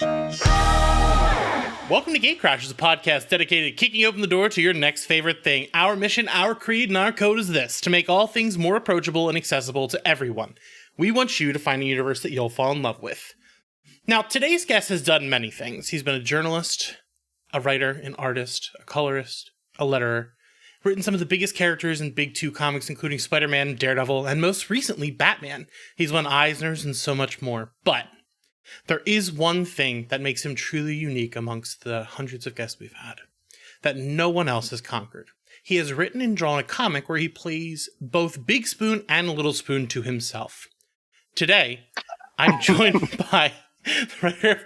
Welcome to Gatecrashers, a podcast dedicated to kicking open the door to your next favorite thing. Our mission, our creed, and our code is this: to make all things more approachable and accessible to everyone. We want you to find a universe that you'll fall in love with. Now, today's guest has done many things. He's been a journalist, a writer, an artist, a colorist, a letterer, written some of the biggest characters in Big Two comics, including Spider-Man, Daredevil, and most recently, Batman. He's won Eisners and so much more. But there is one thing that makes him truly unique amongst the hundreds of guests we've had, that no one else has conquered. He has written and drawn a comic where he plays both Big Spoon and Little Spoon to himself. Today, I'm joined by the writer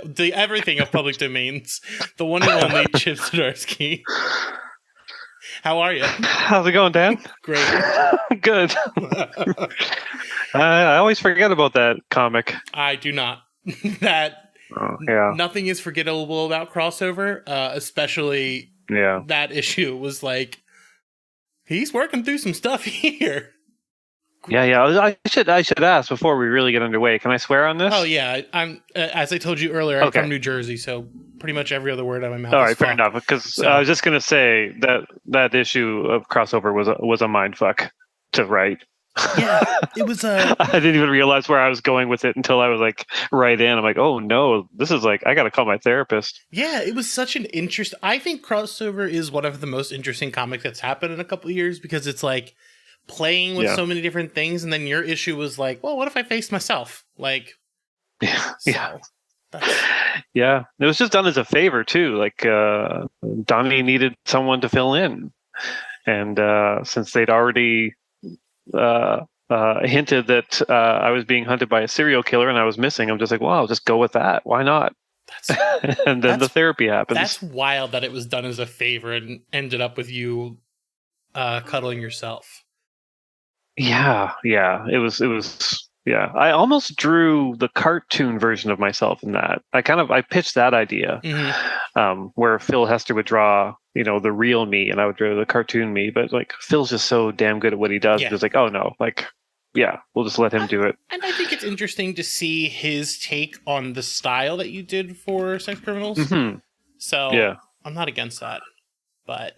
of the everything of public domains, the one and only Chip Zdarsky. How are you? How's it going, Dan? Great. Good. I always forget about that comic. I do not. Nothing is forgettable about crossover, especially that issue was like, he's working through some stuff here. I should ask before we really get underway. Can I swear on this? Oh yeah, I'm as I told you earlier, I'm from New Jersey, so pretty much every other word out of my mouth. All right, fair enough. Because I was just gonna say that issue of crossover was a mindfuck to write. Yeah, it was a. I didn't even realize where I was going with it until I was like right in. I'm like, oh no, this is like I got to call my therapist. Yeah, it was such an interest. I think crossover is one of the most interesting comics that's happened in a couple of years because it's like playing with so many different things, and then your issue was like, well, what if I faced myself? Like, yeah. It was just done as a favor too. Like Donnie needed someone to fill in, and since they'd already hinted that I was being hunted by a serial killer and I was missing, I'm just like, well, I'll just go with that. Why not? And then the therapy happens. That's wild that it was done as a favor and ended up with you cuddling yourself. Yeah. It was. Yeah, I almost drew the cartoon version of myself in that. I pitched that idea, where Phil Hester would draw, the real me, and I would draw the cartoon me. But like Phil's just so damn good at what he does. Yeah. It's like, oh no, we'll just let him do it. And I think it's interesting to see his take on the style that you did for Sex Criminals. Mm-hmm. So I'm not against that, but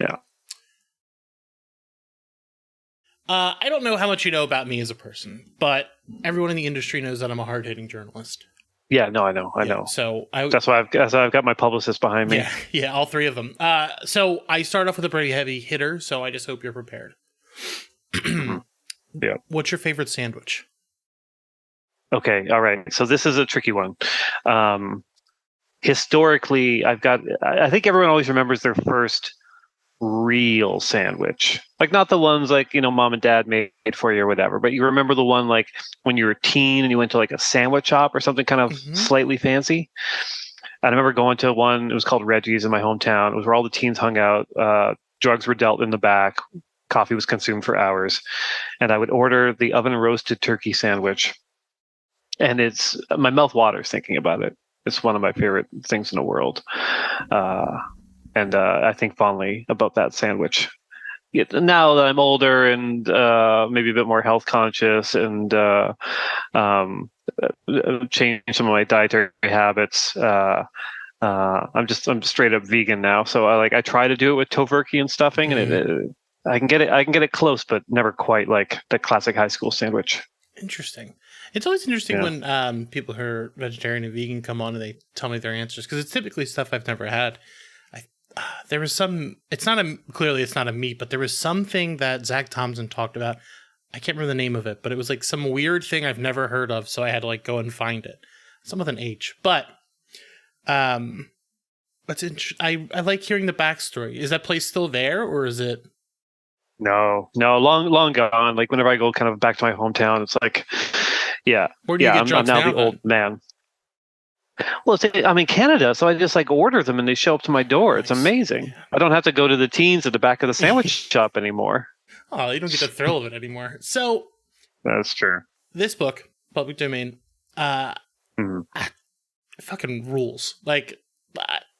I don't know how much you know about me as a person, but everyone in the industry knows that I'm a hard-hitting journalist. Yeah, no, I know. So that's why I've got my publicist behind me. Yeah, all three of them. So I start off with a pretty heavy hitter, so I just hope you're prepared. Yeah. What's your favorite sandwich? Okay, all right. So this is a tricky one. Historically, I think everyone always remembers their first real sandwich, like not the ones like mom and dad made for you or whatever, but you remember the one like when you were a teen and you went to like a sandwich shop or something kind of slightly fancy. And I remember going to one, it was called Reggie's in my hometown. It was where all the teens hung out. Drugs were dealt in the back, coffee was consumed for hours, and I would order the oven roasted turkey sandwich, and it's my mouth waters thinking about it. It's one of my favorite things in the world. And I think fondly about that sandwich. Now that I'm older and maybe a bit more health conscious and changed some of my dietary habits, I'm straight up vegan now. So I try to do it with tofurkey and stuffing, and I can get it close, but never quite like the classic high school sandwich. Interesting. It's always interesting when people who are vegetarian and vegan come on and they tell me their answers, because it's typically stuff I've never had. There was clearly it's not a meat, but there was something that Zach Thompson talked about. I can't remember the name of it, but it was like some weird thing I've never heard of, so I had to like go and find it. Some with an H, but I like hearing the backstory. Is that place still there, or is it? No, long gone. Like whenever I go kind of back to my hometown, it's like, Where do you get drugs I'm now now, the old man. Well, I'm in Canada, so I just like order them and they show up to my door. Nice. It's amazing. Yeah. I don't have to go to the teens at the back of the sandwich shop anymore. Oh, you don't get the thrill of it anymore. So that's true. This book, public domain, fucking rules. Like,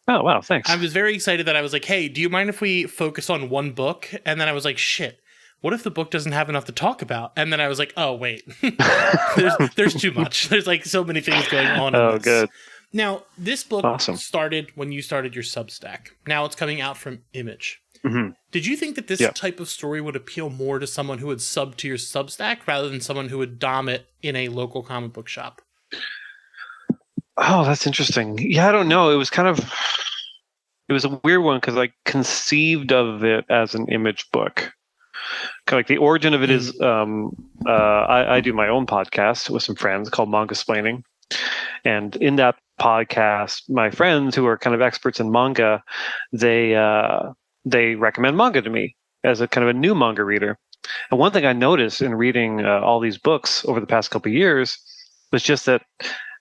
oh wow, thanks. I was very excited that I was like, hey, do you mind if we focus on one book? And then I was like, shit. What if the book doesn't have enough to talk about? And then I was like, oh, wait, there's too much. There's like so many things going on. Oh, good. Now, this book Awesome. started when you started your Substack. Now it's coming out from Image. Mm-hmm. Did you think that this type of story would appeal more to someone who would sub to your Substack rather than someone who would dom it in a local comic book shop? Oh, that's interesting. Yeah, I don't know. It was a weird one because I conceived of it as an Image book. Kind of like the origin of it is, I do my own podcast with some friends called Manga Splaining. And in that podcast, my friends who are kind of experts in manga, they recommend manga to me as a kind of a new manga reader. And one thing I noticed in reading all these books over the past couple of years was just that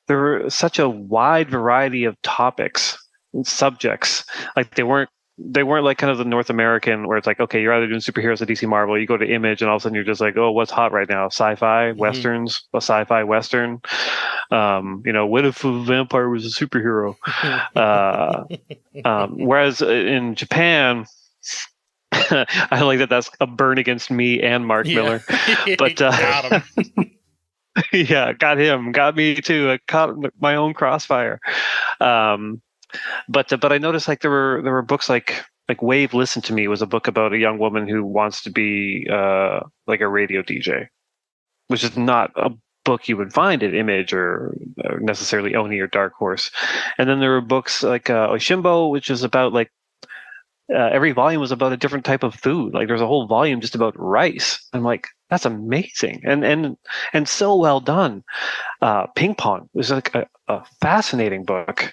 there were such a wide variety of topics and subjects. Like they weren't like kind of the North American where it's like, okay, you're either doing superheroes at DC Marvel, you go to Image, and all of a sudden you're just like, oh, what's hot right now? Sci-fi, westerns, a sci-fi western. What if a vampire was a superhero? Whereas in Japan, I like that that's a burn against me and Mark Miller. But got him. Yeah, got me too. I caught my own crossfire. But I noticed like there were books like Wave Listen to Me was a book about a young woman who wants to be like a radio DJ, which is not a book you would find at Image or necessarily Oni or Dark Horse. And then there were books like Oishimbo, which is about like every volume was about a different type of food. Like there's a whole volume just about rice. I'm like, that's amazing and so well done. Ping Pong was like a fascinating book.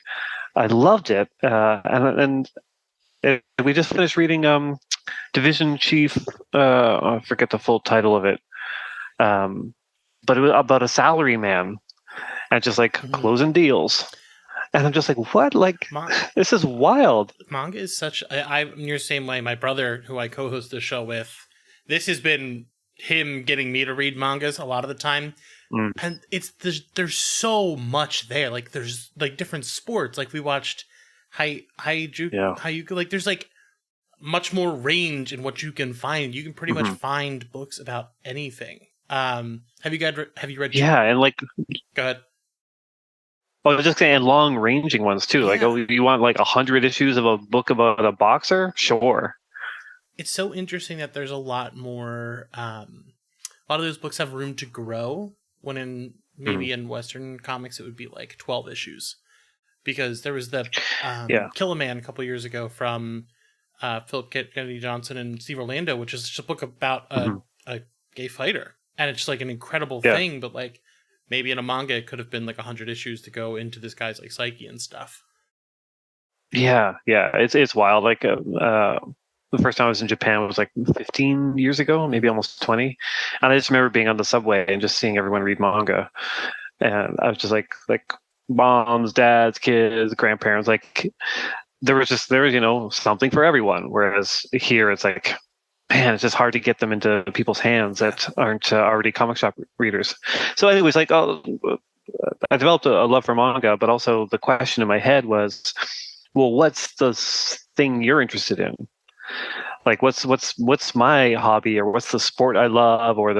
I loved it, and we just finished reading Division Chief. I forget the full title of it, but it was about a salary man and just like closing deals. And I'm just like, what? Like, this is wild. Manga is such. I'm the same way. My brother, who I co-host the show with, this has been him getting me to read mangas a lot of the time. And there's so much there. Like there's like different sports. Like we watched Hayuka. Like there's like much more range in what you can find. You can pretty much find books about anything. Have you read? Yeah, and like, go ahead. I was just saying, and long ranging ones too. Like, oh, you want like 100 issues of a book about a boxer? Sure. It's so interesting that there's a lot more. A lot of those books have room to grow. When in Western comics it would be like 12 issues, because there was the Kill a Man a couple years ago from Philip Kennedy Johnson and Steve Orlando, which is just a book about a gay fighter, and it's just like an incredible thing. But like maybe in a manga it could have been like 100 issues to go into this guy's like psyche and stuff. Yeah, it's wild. Like the first time I was in Japan was like 15 years ago, maybe almost 20. And I just remember being on the subway and just seeing everyone read manga. And I was just like moms, dads, kids, grandparents, like there was something for everyone. Whereas here it's like, man, it's just hard to get them into people's hands that aren't already comic shop readers. So anyways, like, I developed a love for manga, but also the question in my head was, well, what's the thing you're interested in? Like what's my hobby, or what's the sport I love, or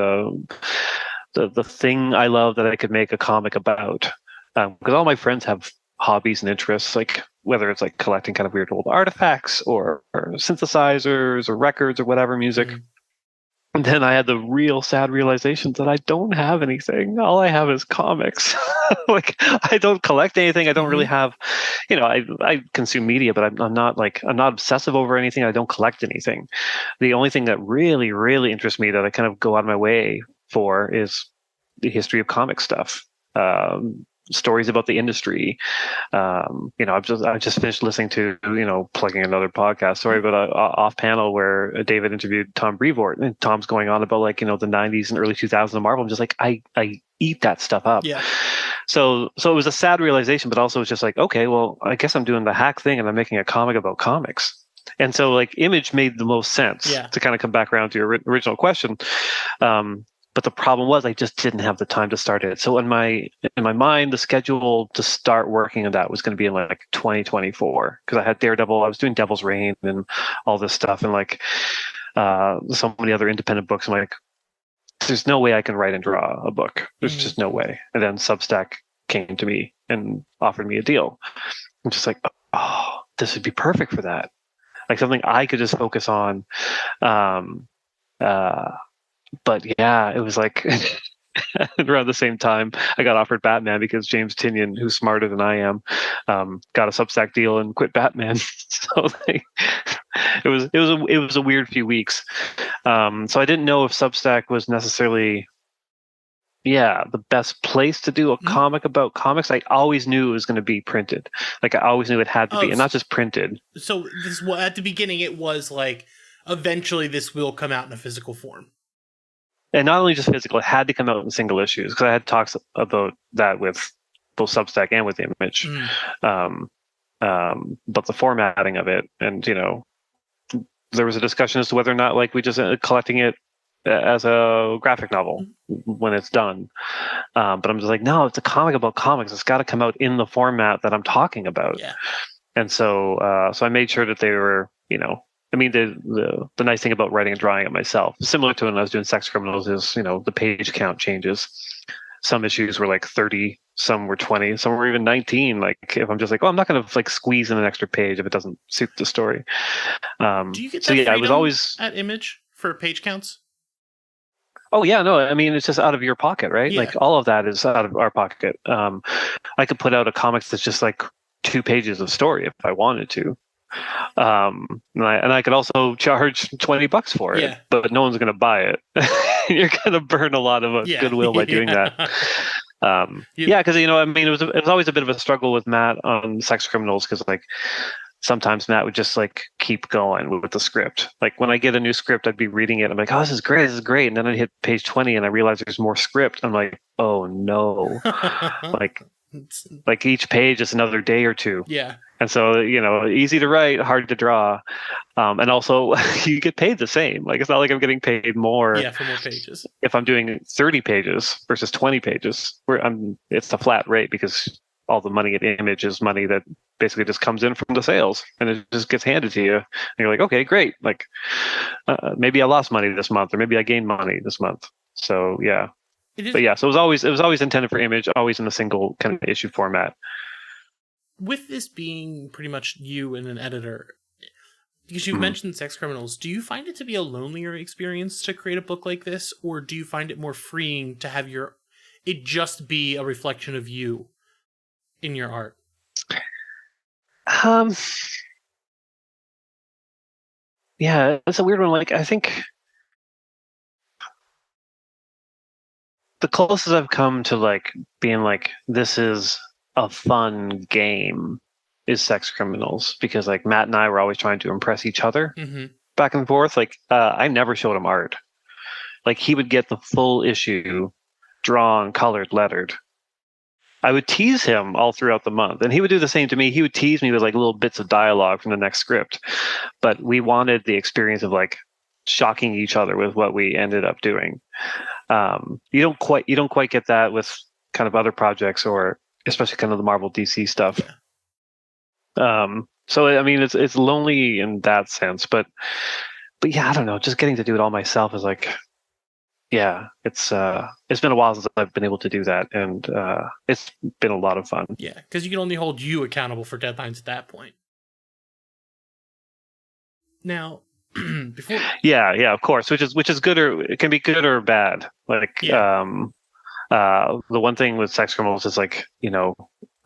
the thing I love that I could make a comic about? Because all my friends have hobbies and interests, like whether it's like collecting kind of weird old artifacts or synthesizers or records or whatever music. And then I had the real sad realization that I don't have anything. All I have is comics. Like I don't collect anything. I don't really have, I consume media, but I'm not obsessive over anything. I don't collect anything. The only thing that really, really interests me that I kind of go out of my way for is the history of comic stuff. Stories about the industry. I just finished listening to, plugging another podcast, sorry, but off panel where David interviewed Tom Brevoort, and Tom's going on about like, the 90s and early 2000s of Marvel. I'm just like, I eat that stuff up. Yeah. So it was a sad realization, but also it's just like, okay, well, I guess I'm doing the hack thing and I'm making a comic about comics. And so like Image made the most sense to kind of come back around to your original question. But the problem was I just didn't have the time to start it. So in my mind, the schedule to start working on that was going to be in like 2024, because I had Daredevil. I was doing Devil's Reign and all this stuff, and like so many other independent books. I'm like, there's no way I can write and draw a book. There's just no way. And then Substack came to me and offered me a deal. I'm just like, oh, this would be perfect for that. Like something I could just focus on. But yeah, it was like around the same time I got offered Batman because James Tynion, who's smarter than I am, got a Substack deal and quit Batman. So like, it was a weird few weeks. So I didn't know if Substack was necessarily the best place to do a comic about comics. I always knew it was going to be printed. Like I always knew it had to be, and not just printed. So this at the beginning it was like eventually this will come out in a physical form. And not only just physical, it had to come out in single issues because I had talks about that with both Substack and with Image. But the formatting of it, and there was a discussion as to whether or not like we just collecting it as a graphic novel when it's done. But I'm just like, no, it's a comic about comics. It's got to come out in the format that I'm talking about. Yeah. And so I made sure that they were, I mean, the nice thing about writing and drawing it myself, similar to when I was doing Sex Criminals, is the page count changes. Some issues were like 30, some were 20, some were even 19. Like if I'm just like, I'm not going to like squeeze in an extra page if it doesn't suit the story. Do you get that freedom it was always at Image for page counts? Oh yeah, no, I mean it's just out of your pocket, right? Yeah. Like all of that is out of our pocket. I could put out a comic that's just like 2 pages of story if I wanted to. And I could also charge $20 for it, but no one's going to buy it. You're going to burn a lot of goodwill by doing that. Because I mean, it was always a bit of a struggle with Matt on Sex Criminals because like sometimes Matt would just like keep going with the script. Like when I get a new script, I'd be reading it. I'm like, oh, this is great, and then I'd hit page 20 and I realize there's more script. I'm like, oh no, like each page is another day or two. Yeah. And so, easy to write, hard to draw. And also you get paid the same. Like, it's not like I'm getting paid more. Yeah, for more pages. If I'm doing 30 pages versus 20 pages, it's a flat rate because all the money at Image is money that basically just comes in from the sales and it just gets handed to you. And you're like, okay, great. Like, maybe I lost money this month or maybe I gained money this month. So, yeah. But yeah, so it was always intended for Image, always in a single kind of issue format. With this being pretty much you and an editor, because you've mentioned Sex Criminals, do you find it to be a lonelier experience to create a book like this, or do you find it more freeing to have it just be a reflection of you in your art? Yeah, it's a weird one. Like, I think the closest I've come to like being like, this is a fun game is Sex Criminals, because like Matt and I were always trying to impress each other back and forth. Like I never showed him art. Like he would get the full issue, drawn, colored, lettered. I would tease him all throughout the month, and he would do the same to me. He would tease me with like little bits of dialogue from the next script, but we wanted the experience of like shocking each other with what we ended up doing. You don't quite get that with kind of other projects, or especially kind of the Marvel DC stuff. So I mean, it's lonely in that sense, but yeah, I don't know. Just getting to do it all myself is like, yeah, it's been a while since I've been able to do that, and it's been a lot of fun. Yeah, because you can only hold you accountable for deadlines at that point. Now, before yeah, of course, which is good, or it can be good or bad. Like the one thing with Sex Criminals is like,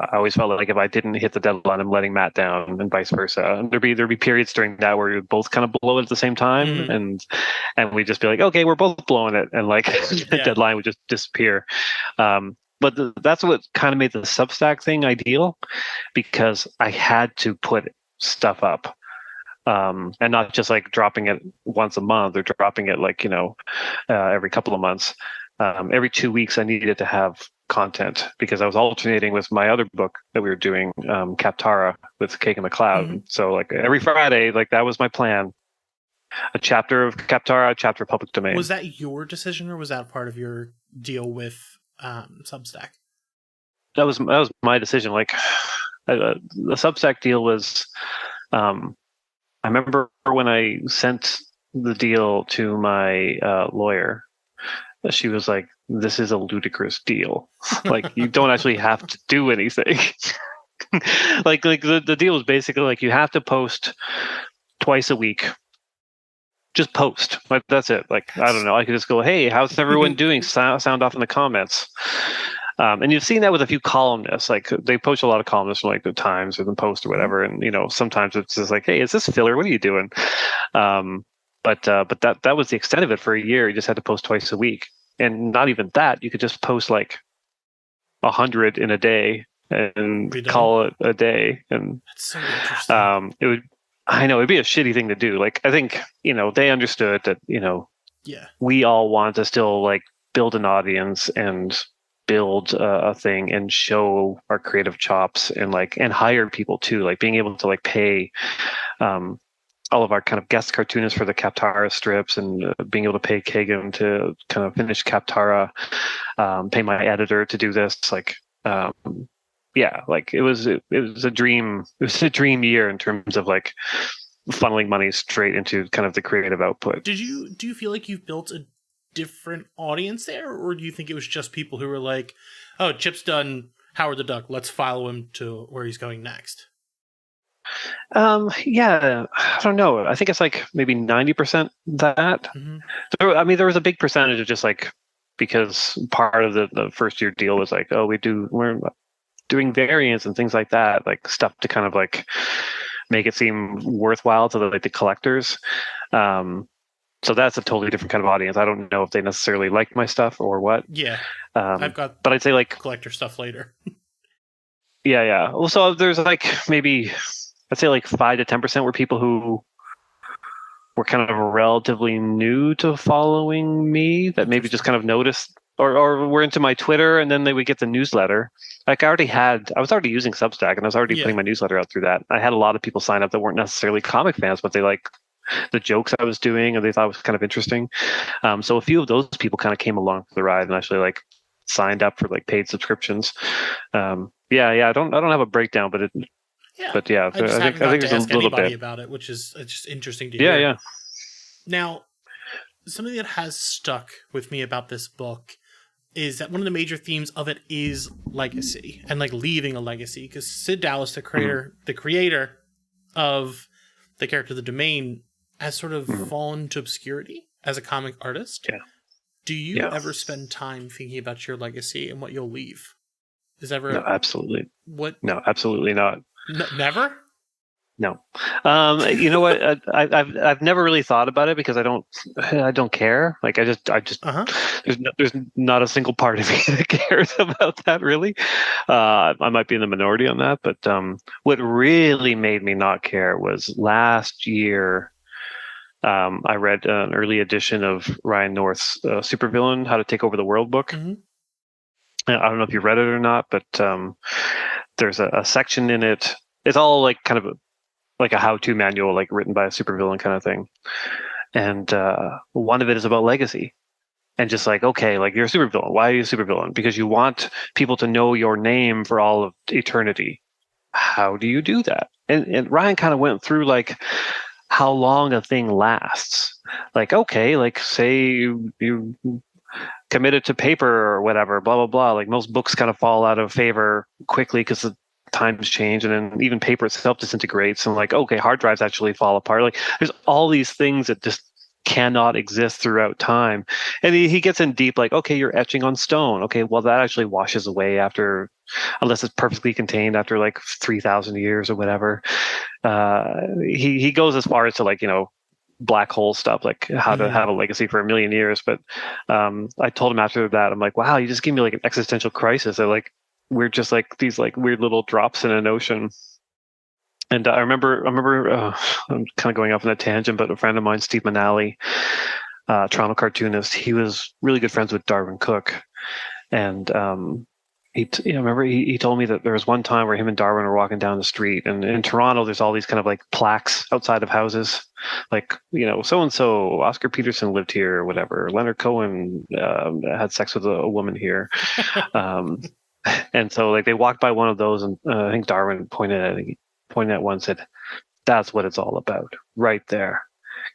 I always felt like if I didn't hit the deadline, I'm letting Matt down, and vice versa. And there'd be periods during that where we would both kind of blow it at the same time, and we'd just be like, okay, we're both blowing it, and like the deadline would just disappear. But that's what kind of made the Substack thing ideal, because I had to put stuff up, and not just like dropping it once a month or dropping it like every couple of months. Every 2 weeks, I needed to have content, because I was alternating with my other book that we were doing, Kaptara with Cake in the Cloud. So like every Friday, like that was my plan. A chapter of Kaptara, a chapter of Public Domain. Was that your decision, or was that part of your deal with Substack? That was my decision. Like the Substack deal was, I remember when I sent the deal to my lawyer, she was like, "This is a ludicrous deal. Like, you don't actually have to do anything." like the deal was basically like you have to post twice a week. Just post. Like, that's it. Like, I don't know. I could just go, "Hey, how's everyone doing?" Sound off in the comments. And you've seen that with a few columnists. Like, they post a lot of columnists from like the Times or the Post or whatever. And sometimes it's just like, "Hey, is this filler? What are you doing?" But that was the extent of it for a year. You just had to post twice a week, and not even that. You could just post like 100 in a day and call it a day. And that's so interesting. it would. I know it'd be a shitty thing to do. Like, I think, they understood that, yeah, we all want to still like build an audience and build a thing and show our creative chops and hire people too, like being able to like pay all of our kind of guest cartoonists for the Kaptara strips, and being able to pay Kagan to kind of finish Kaptara, pay my editor to do this. Like, yeah, like it was a dream. It was a dream year in terms of like funneling money straight into kind of the creative output. Do you feel like you've built a different audience there, or do you think it was just people who were like, "Oh, Chip's done Howard the Duck, let's follow him to where he's going next"? Yeah, I don't know. I think it's like maybe 90% that. Mm-hmm. There was a big percentage of just like, because part of the first year deal was like, "Oh, we're doing variants and things like that, like stuff to kind of like make it seem worthwhile to the collectors." So that's a totally different kind of audience. I don't know if they necessarily like my stuff or what. Yeah, I've got, but I'd say like collector stuff later. yeah. Well, so there's like maybe I'd say like 5 to 10% were people who were kind of relatively new to following me, that maybe just kind of noticed or were into my Twitter, and then they would get the newsletter. Like, I was already using Substack, and I was already putting my newsletter out through that. I had a lot of people sign up that weren't necessarily comic fans, but they like the jokes I was doing, and they thought it was kind of interesting. So a few of those people kind of came along for the ride and actually like signed up for like paid subscriptions. I don't have a breakdown, but yeah, I think there's a little bit about it, which is just interesting to hear. Yeah. Now, something that has stuck with me about this book is that one of the major themes of it is legacy and like leaving a legacy. Because Syd Dallas, the creator of the character The Domain, has sort of fallen to obscurity as a comic artist. Yeah. Do you ever spend time thinking about your legacy and what you'll leave? Is ever no, absolutely what? No, absolutely not. Never. No. You know what? I've never really thought about it because I don't care. Like, I just there's not a single part of me that cares about that, really. I might be in the minority on that, but what really made me not care was last year. I read an early edition of Ryan North's Supervillain: How to Take Over the World book. Mm-hmm. I don't know if you read it or not, but there's a section in it. It's all like kind of like a how-to manual, like written by a supervillain kind of thing. And one of it is about legacy. And just like, okay, like, you're a supervillain. Why are you a supervillain? Because you want people to know your name for all of eternity. How do you do that? And Ryan kind of went through like how long a thing lasts. Like, okay, like say you commit it to paper or whatever, blah, blah, blah. Like, most books kind of fall out of favor quickly because the times change, and then even paper itself disintegrates, and like, okay, hard drives actually fall apart. Like, there's all these things that just cannot exist throughout time. And he gets in deep, like, okay, you're etching on stone. Okay, well, that actually washes away after, unless it's perfectly contained, after like 3,000 years or whatever. He goes as far as to like, black hole stuff, like how to have a legacy for 1,000,000 years. But I told him after that, I'm like, wow, you just gave me like an existential crisis. Like, we're just like these like weird little drops in an ocean. And I remember I'm kind of going off on a tangent, but a friend of mine, Steve Manali, Toronto cartoonist, he was really good friends with Darwin Cook. And he told me that there was one time where him and Darwin were walking down the street, and in Toronto there's all these kind of like plaques outside of houses, like, so and so Oscar Peterson lived here or whatever, Leonard Cohen had sex with a woman here. And so like they walked by one of those, and I think Darwin pointed at one and said, "That's what it's all about, right there,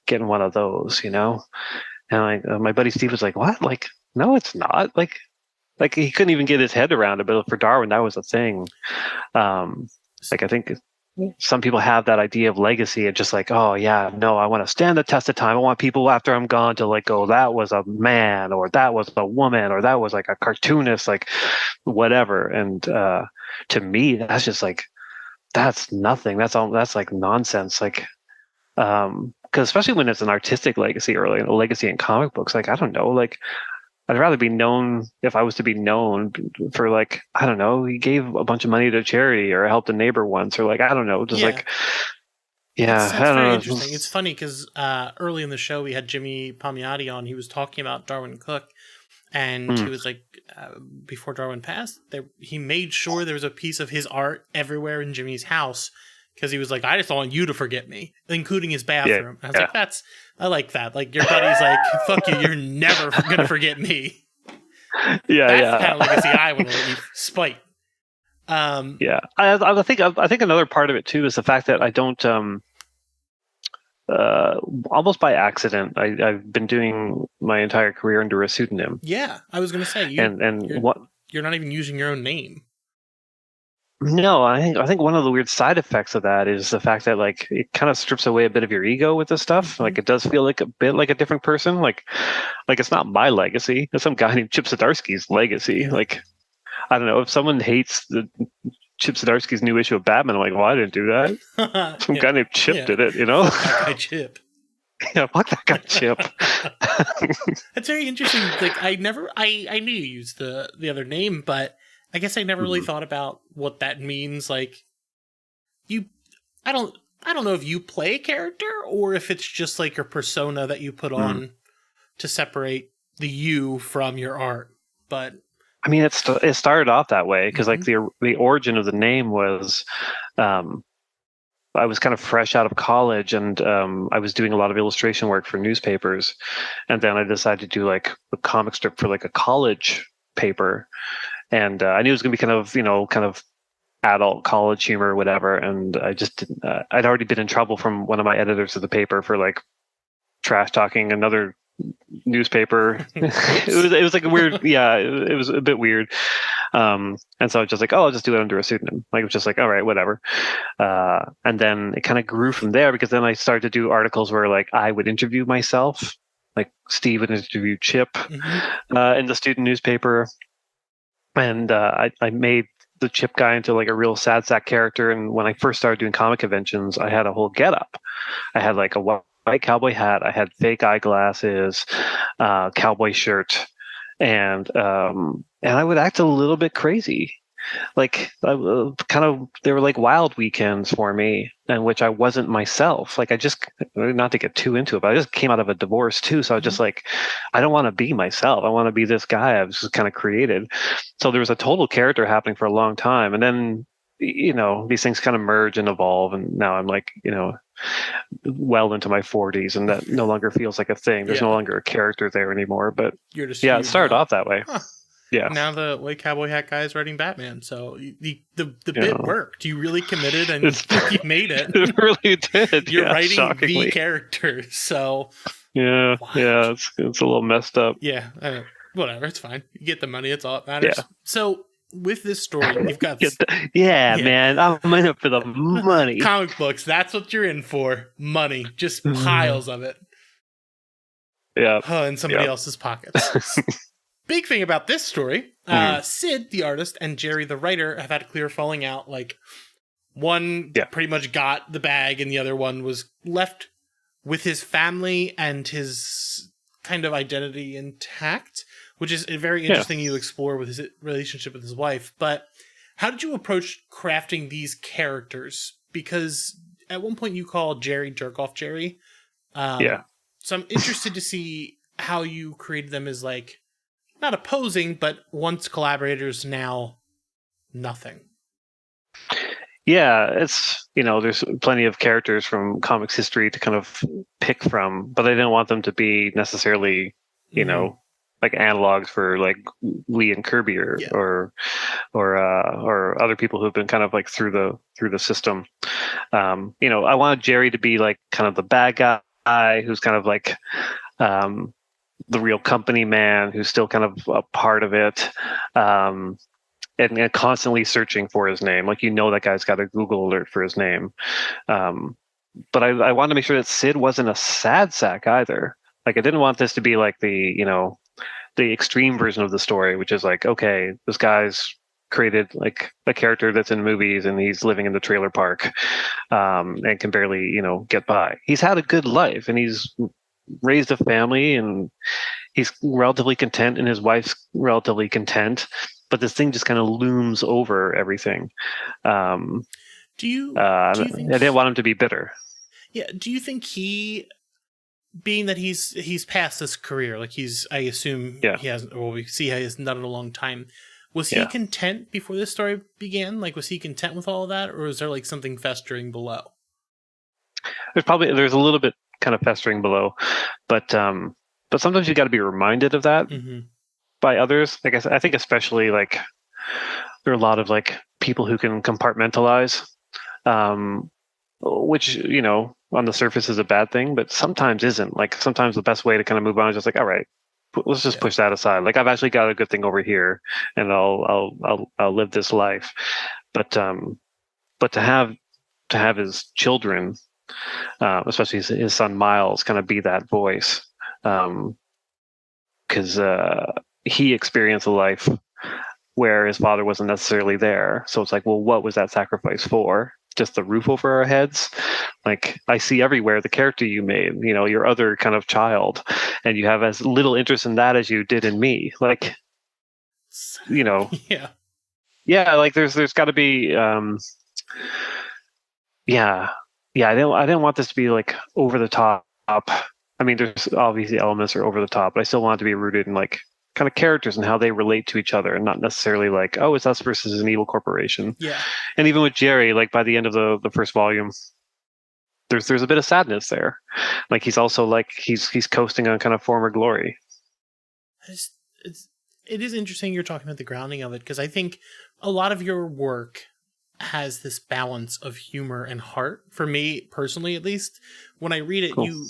getting one of those." And like my buddy Steve was like, "What? Like, no, it's not. Like he couldn't even get his head around it. But for Darwin, that was a thing. Like I think some people have that idea of legacy and just like, oh yeah, no, I want to stand the test of time. I want people after I'm gone to like go, that was a man, or that was a woman, or that was like a cartoonist, like whatever. And to me, that's just like, that's nothing. That's like nonsense. Like, because especially when it's an artistic legacy or like a legacy in comic books, like I don't know, like I'd rather be known, if I was to be known, for like, I don't know, he gave a bunch of money to charity or helped a neighbor once, or like, I don't know, just like, yeah, that's I don't very know. interesting. It's funny because early in the show we had Jimmy Palmiotti on. He was talking about Darwin Cook, and he was like, before Darwin passed, he made sure there was a piece of his art everywhere in Jimmy's house because he was like, I just don't want you to forget me, including his bathroom. I was like, I like that. Like your buddy's like, fuck you, you're never gonna forget me. That's the kind of legacy I want to leave. Spite. I think another part of it too is the fact that I don't almost by accident I've been doing my entire career under a pseudonym. Yeah, I was gonna say you're not even using your own name. No, I think one of the weird side effects of that is the fact that like it kind of strips away a bit of your ego with this stuff. Mm-hmm. Like it does feel like a bit like a different person. Like it's not my legacy. It's some guy named Chip Zdarsky's legacy. Yeah. Like I don't know, if someone hates Chip Zdarsky's new issue of Batman, I'm like, well, I didn't do that. Some guy named Chip did it, you know? Fuck that guy Chip. Yeah, fuck that guy Chip. That's very interesting. Like I knew you used the other name, but I guess I never really thought about what that means. Like I don't know if you play a character or if it's just like your persona that you put on to separate the you from your art. But I mean, it started off that way because like the origin of the name was, I was kind of fresh out of college and I was doing a lot of illustration work for newspapers, and then I decided to do like a comic strip for like a college paper, and I knew it was going to be kind of adult college humor or whatever, and I just didn't. I'd already been in trouble from one of my editors of the paper for like trash talking another newspaper. it was like a weird, it was a bit weird, and so I was just like, oh, I'll just do it under a pseudonym. Like it was just like, all right, whatever. And then it kind of grew from there because then I started to do articles where like I would interview myself, like Steve would interview Chip in the student newspaper, and I made the Chip guy into like a real sad sack character. And when I first started doing comic conventions, I had a whole getup. I had like a white cowboy hat, I had fake eyeglasses, cowboy shirt, and I would act a little bit crazy. Like they were like wild weekends for me, in which I wasn't myself. Like I just, not to get too into it, but I just came out of a divorce too, so I was just like, I don't want to be myself. I want to be this guy I was just kind of created. So there was a total character happening for a long time, and then these things kind of merge and evolve, and now I'm like, well into my 40s, and that no longer feels like a thing. There's no longer a character there anymore. But you're just it started off that way. Huh. Yeah. Now the white cowboy hat guy is writing Batman, so the bit worked. You really committed, and you made it. It really did. You're writing shockingly. the character, so it's a little messed up. Yeah, whatever, it's fine. You get the money. That's all that matters. Yeah. So with this story, you've got man, I'm in it for the money. Comic books, that's what you're in for. Money, just piles of it. Yeah, in somebody else's pockets. Big thing about this story, Syd, the artist, and Jerry, the writer, have had a clear falling out. Like, one pretty much got the bag, and the other one was left with his family and his kind of identity intact, which is very interesting you explore with his relationship with his wife. But how did you approach crafting these characters? Because at one point you called Jerry Jerkoff Jerry. So I'm interested to see how you created them as like, not opposing, but once collaborators, now nothing. Yeah, it's, there's plenty of characters from comics history to kind of pick from, but I didn't want them to be necessarily, like analogs for like Lee and Kirby or other people who've been kind of like through the system. I wanted Jerry to be like kind of the bad guy who's kind of like, the real company man who's still kind of a part of it, and constantly searching for his name. Like, that guy's got a Google alert for his name. But I wanted to make sure that Syd wasn't a sad sack either. Like, I didn't want this to be like the extreme version of the story, which is like, okay, this guy's created like a character that's in movies and he's living in the trailer park, and can barely, get by. He's had a good life and he's raised a family and he's relatively content and his wife's relatively content, but this thing just kind of looms over everything. Do you think I didn't want him to be bitter. Yeah. Do you think being that he's past this career, like I assume he hasn't, or we see he hasn't done it in a long time. Was he content before this story began? Like, was he content with all of that, or is there like something festering below? There's a little bit kind of festering below, but sometimes you got to be reminded of that by others. Like I think especially like there are a lot of like people who can compartmentalize, which on the surface is a bad thing, but sometimes isn't. Like sometimes the best way to kind of move on is just like, all right, let's just push that aside. Like I've actually got a good thing over here, and I'll live this life. But to have his children, especially his son Miles, kind of be that voice, because he experienced a life where his father wasn't necessarily there. So it's like, well, what was that sacrifice for? Just the roof over our heads? Like, I see everywhere the character you made, your other kind of child, and you have as little interest in that as you did in me. Like, yeah, like there's got to be, I didn't want this to be like over the top. I mean, there's obviously elements are over the top, but I still want it to be rooted in like kind of characters and how they relate to each other, and not necessarily like, oh, it's us versus an evil corporation. Yeah. And even with Jerry, like by the end of the first volume, there's a bit of sadness there. Like he's also like he's coasting on kind of former glory. It is interesting you're talking about the grounding of it, because I think a lot of your work has this balance of humor and heart. For me personally, at least, when I read it, cool.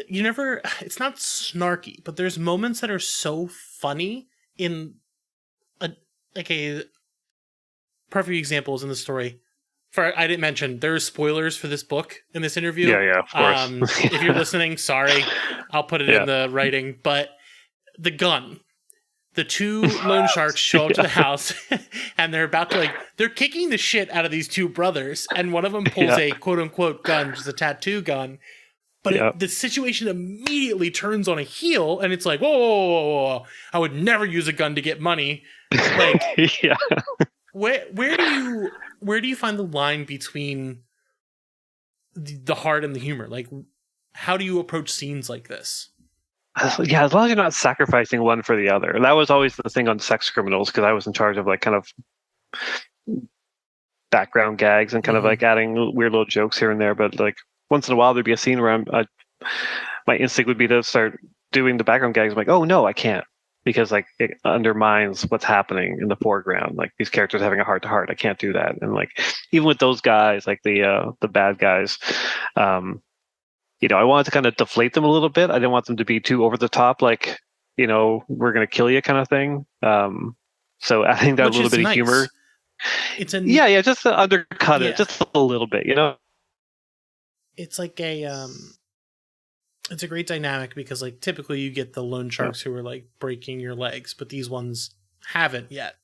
You never, it's not snarky, but there's moments that are so funny. In a perfect example is in the story. I didn't mention there's spoilers for this book in this interview. Yeah, of course. If you're listening, sorry, I'll put it in the writing. But the gun, the two loan sharks show up to the house, and they're about to they're kicking the shit out of these two brothers, and one of them pulls a quote unquote gun, which is a tattoo gun. But the situation immediately turns on a heel, and it's like, whoa, I would never use a gun to get money. Like, where do you find the line between the heart and the humor? Like, how do you approach scenes like this? Yeah, as long as you're not sacrificing one for the other. That was always the thing on Sex Criminals, because I was in charge of like kind of background gags and kind of like adding weird little jokes here and there. But like once in a while there'd be a scene where my instinct would be to start doing the background gags. I'm like, oh no, I can't, because like it undermines what's happening in the foreground. Like these characters having a heart to heart. I can't do that. And like even with those guys, like the bad guys, I wanted to kind of deflate them a little bit. I didn't want them to be too over the top, like, we're going to kill you kind of thing. So I think that a little bit of humor. It's just to undercut it just a little bit, It's like it's a great dynamic, because like typically you get the loan sharks who are like breaking your legs, but these ones haven't yet.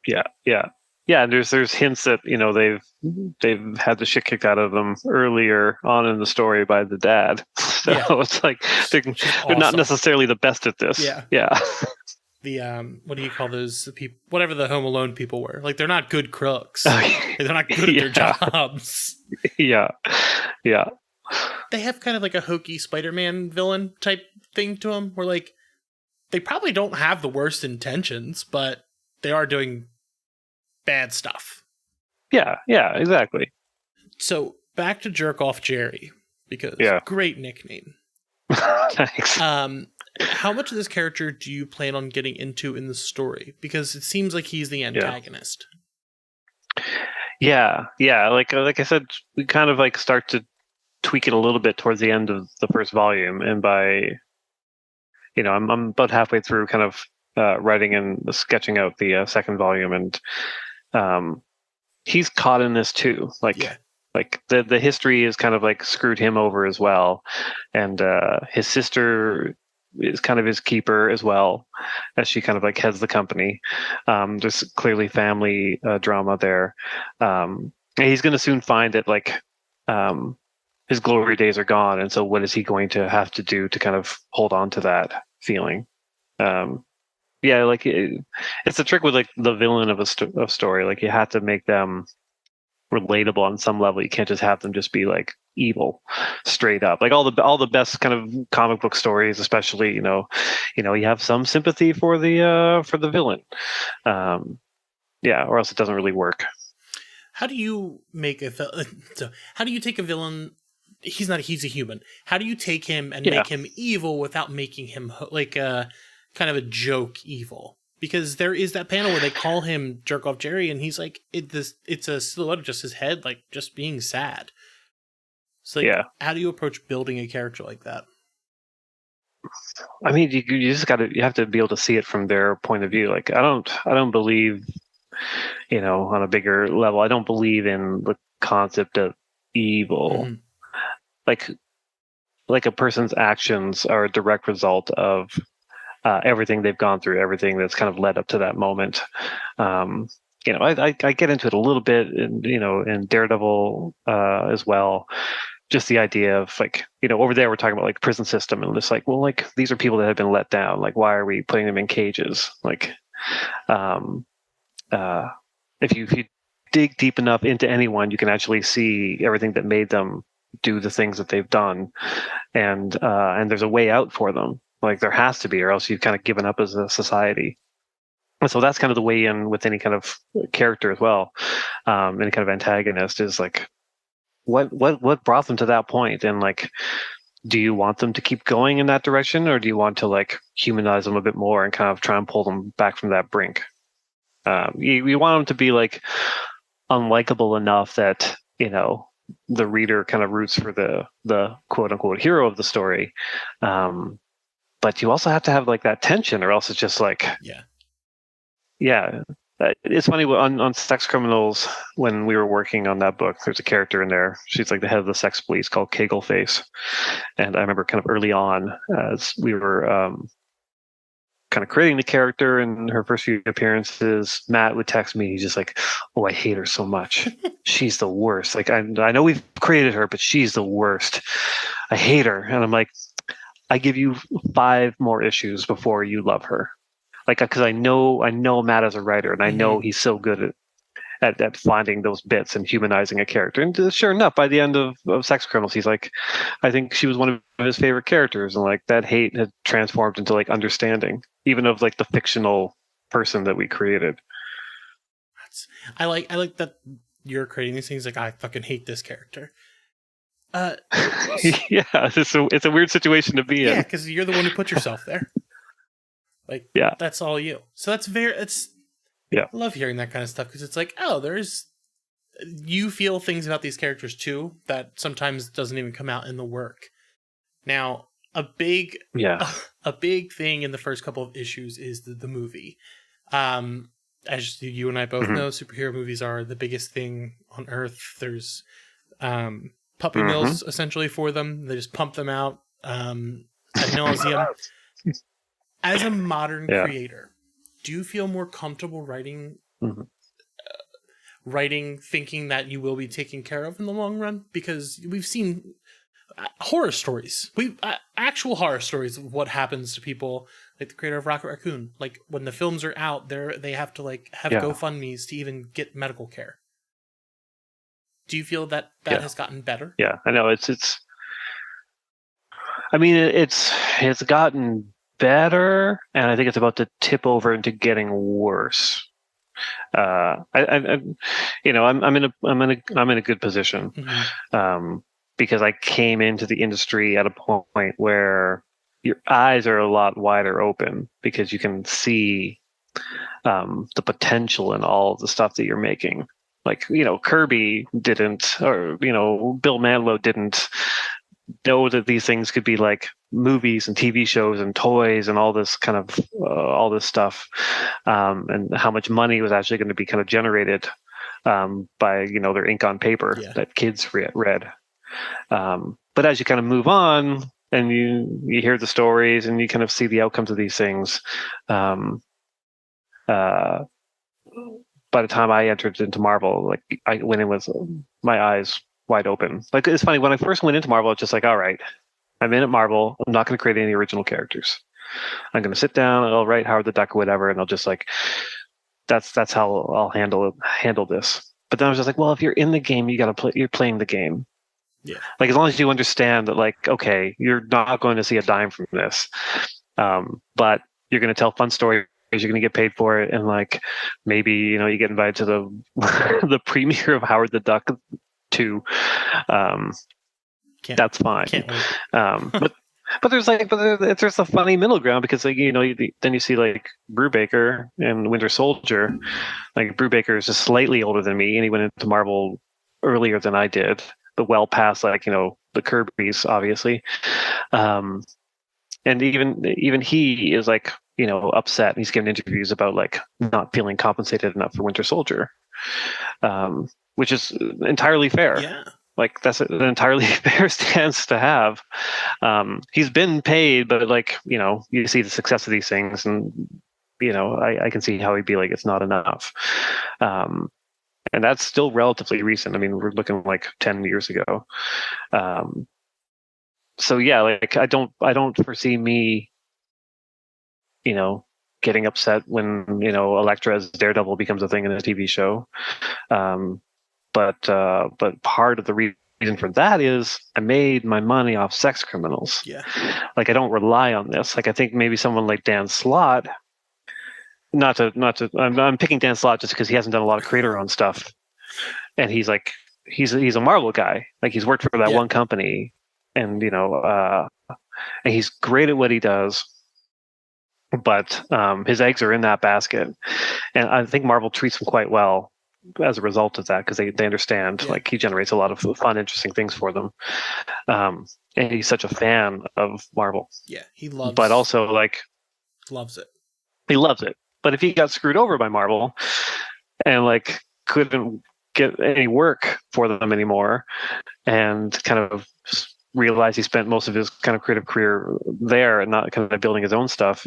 Yeah, and there's hints that they've had the shit kicked out of them earlier on in the story by the dad. So it's like they're not necessarily the best at this. Yeah. The what do you call those people? Whatever the Home Alone people were, like they're not good crooks. They're not good at their jobs. Yeah. They have kind of like a hokey Spider-Man villain type thing to them, where like they probably don't have the worst intentions, but they are doing bad stuff. Yeah, exactly. So back to Jerk Off Jerry, because great nickname. Thanks. How much of this character do you plan on getting into in the story? Because it seems like he's the antagonist. Yeah. Like I said, we kind of like start to tweak it a little bit towards the end of the first volume, and by I'm about halfway through, kind of writing and sketching out the second volume, and he's caught in this too. Like the history is kind of like screwed him over as well, and his sister is kind of his keeper as well, as she kind of like heads the company. There's clearly family drama there. And he's going to soon find that like his glory days are gone, and so what is he going to have to do to kind of hold on to that feeling? Yeah, like it's a trick with like the villain of a story. Like you have to make them relatable on some level. You can't just have them just be like evil straight up. Like all the best kind of comic book stories, especially you have some sympathy for the villain. Yeah, or else it doesn't really work. How do you make how do you take a villain? He's a human. How do you take him and make him evil without making him like kind of a joke evil? Because there is that panel where they call him Jerk Off Jerry, and he's like, it's a silhouette of just his head, like just being sad. So how do you approach building a character like that? I mean, you have to be able to see it from their point of view. Like I don't believe, on a bigger level, I don't believe in the concept of evil. Mm-hmm. Like a person's actions are a direct result of everything they've gone through, everything that's kind of led up to that moment. I get into it a little bit in Daredevil as well. Just the idea of like, over there we're talking about like prison system, and it's like, well, like these are people that have been let down. Like, why are we putting them in cages? Like, if you dig deep enough into anyone, you can actually see everything that made them do the things that they've done, and there's a way out for them. Like there has to be, or else you've kind of given up as a society. And so that's kind of the way in with any kind of character as well. Any kind of antagonist is like, what brought them to that point? And like, do you want them to keep going in that direction, or do you want to like humanize them a bit more and kind of try and pull them back from that brink? You want them to be like unlikable enough that, the reader kind of roots for the quote unquote hero of the story. But you also have to have like that tension, or else it's just like, it's funny on Sex Criminals, when we were working on that book, there's a character in there. She's like the head of the sex police called Kagelface. And I remember kind of early on, as we were kind of creating the character in her first few appearances, Matt would text me. He's just like, "Oh, I hate her so much. She's the worst. Like I know we've created her, but she's the worst. I hate her." And I'm like, I give you 5 more issues before you love her. Like, because I know Matt as a writer, and I know he's so good at finding those bits and humanizing a character. And sure enough, by the end of Sex Criminals, he's like, I think she was one of his favorite characters, and like that hate had transformed into like understanding, even of like the fictional person that we created. I like that you're creating these things. Like, I fucking hate this character. Yeah, it's a weird situation to be in. Yeah, because you're the one who put yourself there. Like, that's all you. So I love hearing that kind of stuff, because it's like, you feel things about these characters too that sometimes doesn't even come out in the work. Now, a big thing in the first couple of issues is the movie. As you and I both know, superhero movies are the biggest thing on earth. There's puppy mills essentially for them. They just pump them out ad nauseum. As a modern creator, do you feel more comfortable writing, thinking that you will be taken care of in the long run? Because we've seen horror stories, actual horror stories of what happens to people, like the creator of Rocket Raccoon. Like when the films are out, they have to like have GoFundMes to even get medical care. Do you feel that has gotten better? Yeah, I know it's. I mean, it's gotten better, and I think it's about to tip over into getting worse. I'm in a good position, because I came into the industry at a point where your eyes are a lot wider open, because you can see the potential in all of the stuff that you're making. like, Kirby didn't, or, Bill Manilow didn't know that these things could be like movies and TV shows and toys and all this kind of all this stuff, and how much money was actually going to be kind of generated by their ink on paper that kids read. But as you kind of move on and you hear the stories and you kind of see the outcomes of these things, by the time I entered into Marvel, like I went in with my eyes wide open. Like, it's funny, when I first went into Marvel, it's just like, all right, I'm in at Marvel. I'm not going to create any original characters. I'm going to sit down and I'll write Howard the Duck or whatever, and I'll just like, that's how I'll handle this. But then I was just like, well, if you're in the game, you got to play. You're playing the game. Yeah. Like, as long as you understand that, like, okay, you're not going to see a dime from this, but you're going to tell fun stories. You're going to get paid for it, and like maybe you get invited to the the premiere of Howard the Duck 2. That's fine. But there's there's a funny middle ground, because like then you see like Brubaker and Winter Soldier. Like, Brubaker is just slightly older than me, and he went into Marvel earlier than I did, but well past like the Kirbys, obviously. And even he is like upset, and he's giving interviews about like not feeling compensated enough for Winter Soldier, which is entirely fair. Yeah. Like, that's an entirely fair stance to have. He's been paid, but like, you see the success of these things, and I can see how he'd be like, it's not enough. And that's still relatively recent. I mean, we're looking like 10 years ago. So yeah, like I don't foresee me getting upset when Elektra as Daredevil becomes a thing in a TV show. But part of the reason for that is I made my money off sex criminals. Yeah. Like, I don't rely on this. Like, I think maybe someone like Dan Slott, I'm picking Dan Slott just because he hasn't done a lot of creator-owned stuff, and he's a Marvel guy. Like, he's worked for that one company, and and he's great at what he does. But his eggs are in that basket, and I think Marvel treats him quite well as a result of that, because they understand like he generates a lot of fun, interesting things for them, and he's such a fan of Marvel. Yeah, he loves. But also like loves it. He loves it. But if he got screwed over by Marvel and like couldn't get any work for them anymore, and kind of realized he spent most of his kind of creative career there and not kind of building his own stuff,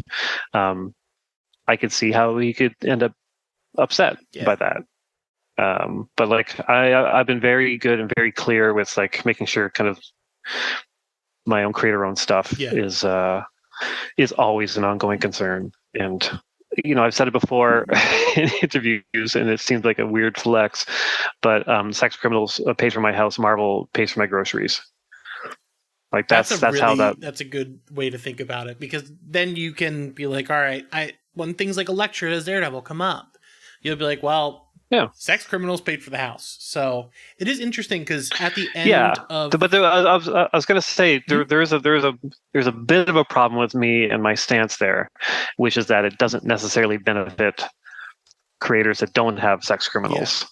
I could see how he could end up upset by that. But like I've been very good and very clear with like making sure kind of my own creator-owned stuff is always an ongoing concern. And I've said it before in interviews, and it seems like a weird flex, but sex criminals pay for my house, Marvel pays for my groceries. Like that's a good way to think about it, because then you can be like, all right, when things like Elektra as Daredevil come up, you'll be like, well, sex criminals paid for the house. So it is interesting, because at the end of, but I was going to say there's a bit of a problem with me and my stance there, which is that it doesn't necessarily benefit creators that don't have sex criminals.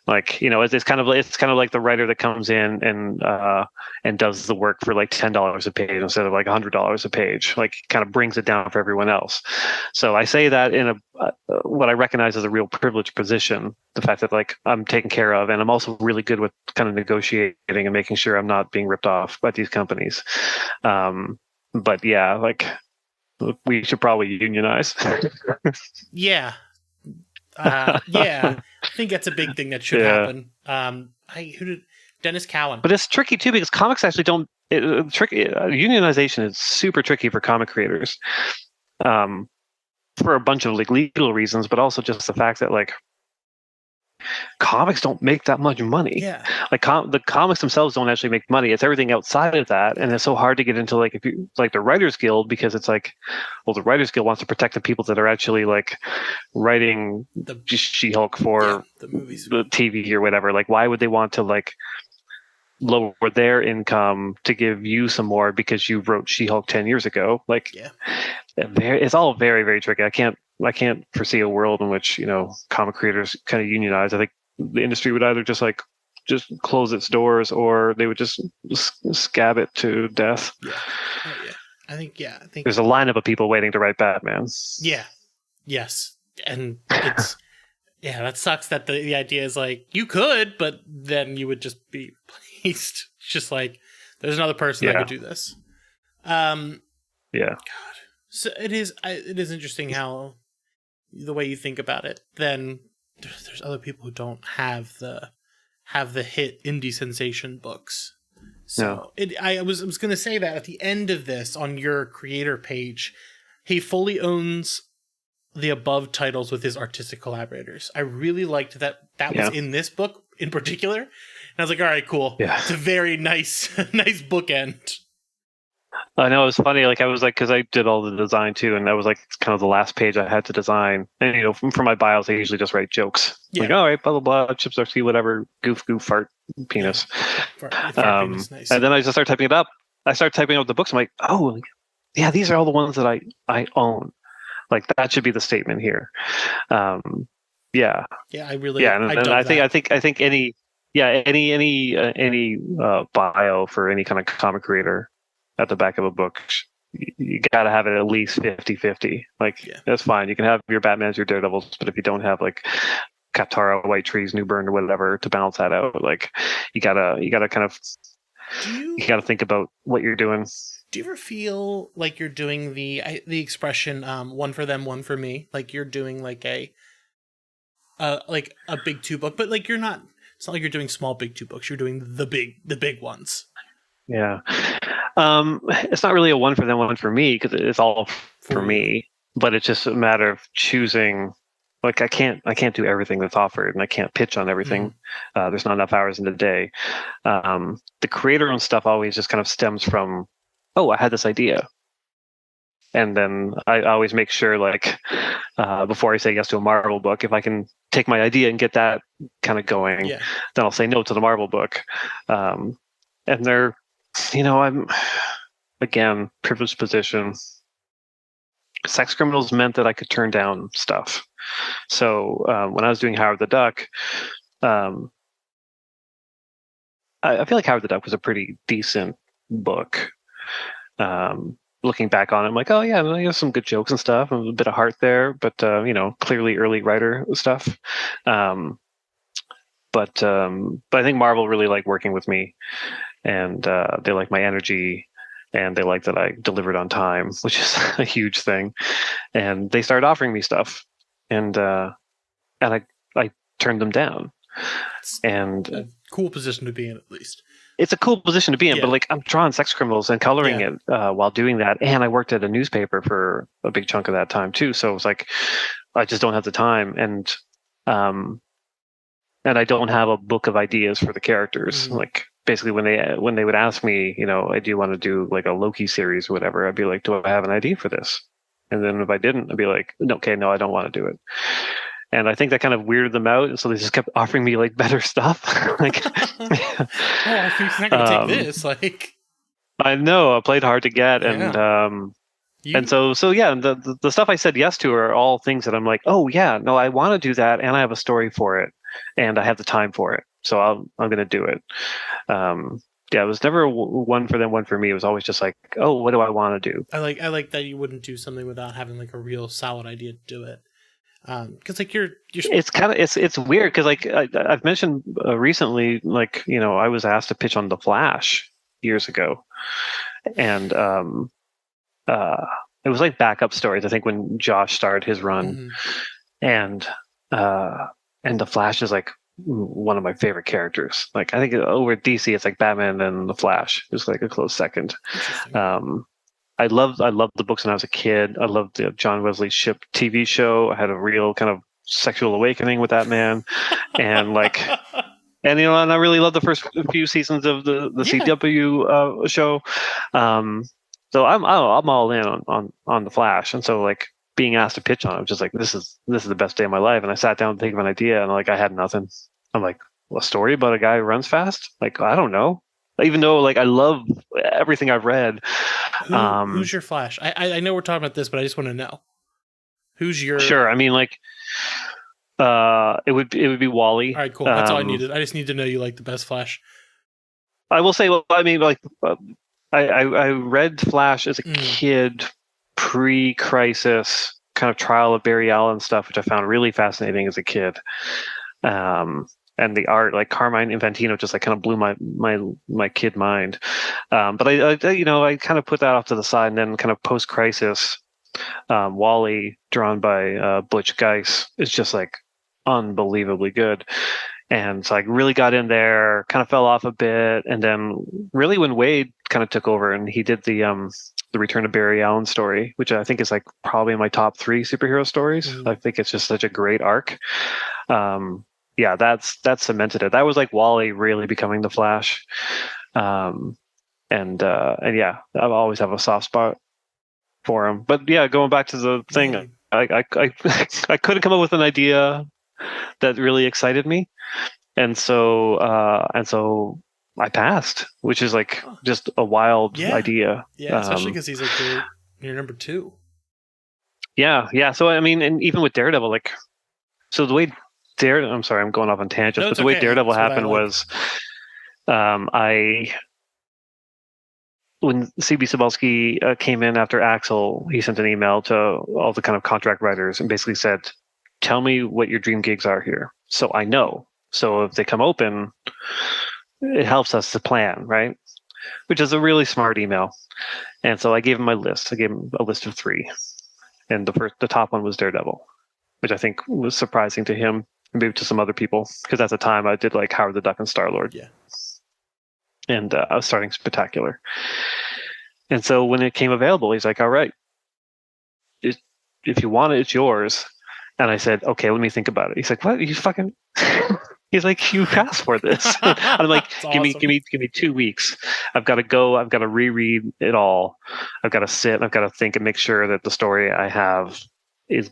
Like, it's kind of like the writer that comes in and does the work for like $10 a page instead of like $100 a page. Like, kind of brings it down for everyone else. So I say that in what I recognize as a real privileged position. The fact that like I'm taken care of, and I'm also really good with kind of negotiating and making sure I'm not being ripped off by these companies. But yeah, like we should probably unionize. I think that's a big thing that should happen. Dennis Cowan. But it's tricky too, because comics actually don't. Unionization is super tricky for comic creators, for a bunch of like legal reasons, but also just the fact that like comics don't make that much money. Yeah. Like the comics themselves don't actually make money. It's everything outside of that, and it's so hard to get into like if you like the Writers Guild, because it's like, well, the Writers Guild wants to protect the people that are actually like writing the She-Hulk for the movies, the TV or whatever. Like, why would they want to like lower their income to give you some more because you wrote She-Hulk 10 years ago? Like, it's all very, very tricky. I can't foresee a world in which comic creators kind of unionize. I think the industry would either just close its doors, or they would just scab it to death. Yeah. Oh, yeah. I think there's a lineup of people waiting to write Batman. Yeah. Yes. And it's yeah, that sucks that the idea is like you could, but then you would just be replaced. Just like there's another person that could do this. Yeah. God. So it is interesting how the way you think about it. Then there's other people who don't have the hit indie sensation books. So I was going to say that at the end of this on your creator page, he fully owns the above titles with his artistic collaborators. I really liked that was in this book in particular. And I was like, all right, cool. Yeah. It's a very nice bookend. I know, it was funny. Like I was like, because I did all the design too, and that was like kind of the last page I had to design. And you know, for my bios, I usually just write jokes. Like, all right, blah blah blah, Chip Zdarsky, whatever, goof, fart, penis. Fart penis, nice. And then I just started typing it up. I started typing up the books. I'm like, oh, yeah, these are all the ones that I own. Like that should be the statement here. Yeah. Yeah, I really. Yeah, and I think any bio for any kind of comic creator at the back of a book, you got to have it at least 50-50. Like that's fine. You can have your Batmans, your Daredevils, but if you don't have like Katara, White Trees, New Bern, or whatever to balance that out, like you gotta kind of you gotta think about what you're doing. Do you ever feel like you're doing the expression one for them, one for me? Like you're doing like a big two book, but like you're not. It's not like you're doing small big two books. You're doing the big ones. Yeah. It's not really a one for them, one for me, because it's all for me. But it's just a matter of choosing. Like I can't do everything that's offered, and I can't pitch on everything. There's not enough hours in the day. The creator-owned stuff always just kind of stems from, oh, I had this idea, and then I always make sure, like, before I say yes to a Marvel book, if I can take my idea and get that kind of going, then I'll say no to the Marvel book. And they're, I'm, again, privileged position. Sex Criminals meant that I could turn down stuff. So when I was doing Howard the Duck, I feel like Howard the Duck was a pretty decent book. Looking back on it, I'm like, oh yeah, there's some good jokes and stuff, and a bit of heart there, but clearly early writer stuff. But I think Marvel really liked working with me, and they like my energy, and they like that I delivered on time, which is a huge thing. And they started offering me stuff, and I turned them down. And a cool position to be in, at least. It's a cool position to be in, but like I'm drawing Sex Criminals and coloring it while doing that, and I worked at a newspaper for a big chunk of that time too. So it was like I just don't have the time, and I don't have a book of ideas for the characters. Like basically, when they would ask me, do you want to do like a Loki series or whatever, I'd be like, do I have an idea for this? And then if I didn't, I'd be like, okay, no, I don't want to do it. And I think that kind of weirded them out, and so they just kept offering me like better stuff. Like, I think he's not going to take this. Like, I know I played hard to get, and so yeah, the stuff I said yes to are all things that I'm like, oh yeah, no, I want to do that, and I have a story for it, and I have the time for it, so I'm going to do it. It was never one for them, one for me. It was always just like, oh, what do I want to do? I like that you wouldn't do something without having like a real solid idea to do it. Because like you're it's kind of it's weird because like I've mentioned recently, like I was asked to pitch on The Flash years ago, and it was like backup stories. I think when Josh started his run, and The Flash is like one of my favorite characters. Like I think over at DC, it's like Batman and The Flash is like a close second. I loved the books when I was a kid. I loved the John Wesley Shipp TV show. I had a real kind of sexual awakening with that man, and and I really loved the first few seasons of the CW show. So I'm all in on The Flash, and so like being asked to pitch on it, I'm just like this is the best day of my life. And I sat down to think of an idea, and like I had nothing. I'm like, a story about a guy who runs fast? Like I don't know. Even though like I love everything I've read. Who's your Flash? I know we're talking about this, but I just want to know. Who's your... Sure. I mean, like, It would be Wally. All right, cool. That's all I needed. I just need to know you like the best Flash. I will say, well, I mean, like, I read Flash as a kid, pre-Crisis, kind of Trial of Barry Allen stuff, which I found really fascinating as a kid. And the art, like Carmine Infantino, just like kind of blew my kid mind. But I kind of put that off to the side, and then kind of post-Crisis, Wally, drawn by Butch Guice, is just like unbelievably good. And so I really got in there, kind of fell off a bit, and then really when Wade kind of took over and he did the Return of Barry Allen story, which I think is like probably my top 3 superhero stories. I think it's just such a great arc. Yeah, that cemented it. That was like Wally really becoming the Flash. And yeah, I've always have a soft spot for him. But yeah, going back to the thing, I couldn't come up with an idea that really excited me, and so I passed, which is like just a wild idea. Yeah, especially because he's like your number 2. Yeah. So I mean, and even with Daredevil, like, so the way I'm sorry, I'm going off on tangents, but the way Daredevil happened was, when CB Cebulski came in after Axel, he sent an email to all the kind of contract writers and basically said, tell me what your dream gigs are here, so I know. So if they come open, it helps us to plan, right? Which is a really smart email. And so I gave him my list. I gave him a list of 3. And the top one was Daredevil, which I think was surprising to him, and maybe to some other people, because at the time I did like Howard the Duck and Star-Lord. Yeah. And I was starting Spectacular. And so when it came available, he's like, all right, if you want it, it's yours. And I said, okay, let me think about it. He's like, what? You fucking... He's like, you asked for this. I'm like, give me 2 weeks. I've got to go. I've got to reread it all. I've got to sit. I've got to think and make sure that the story I have is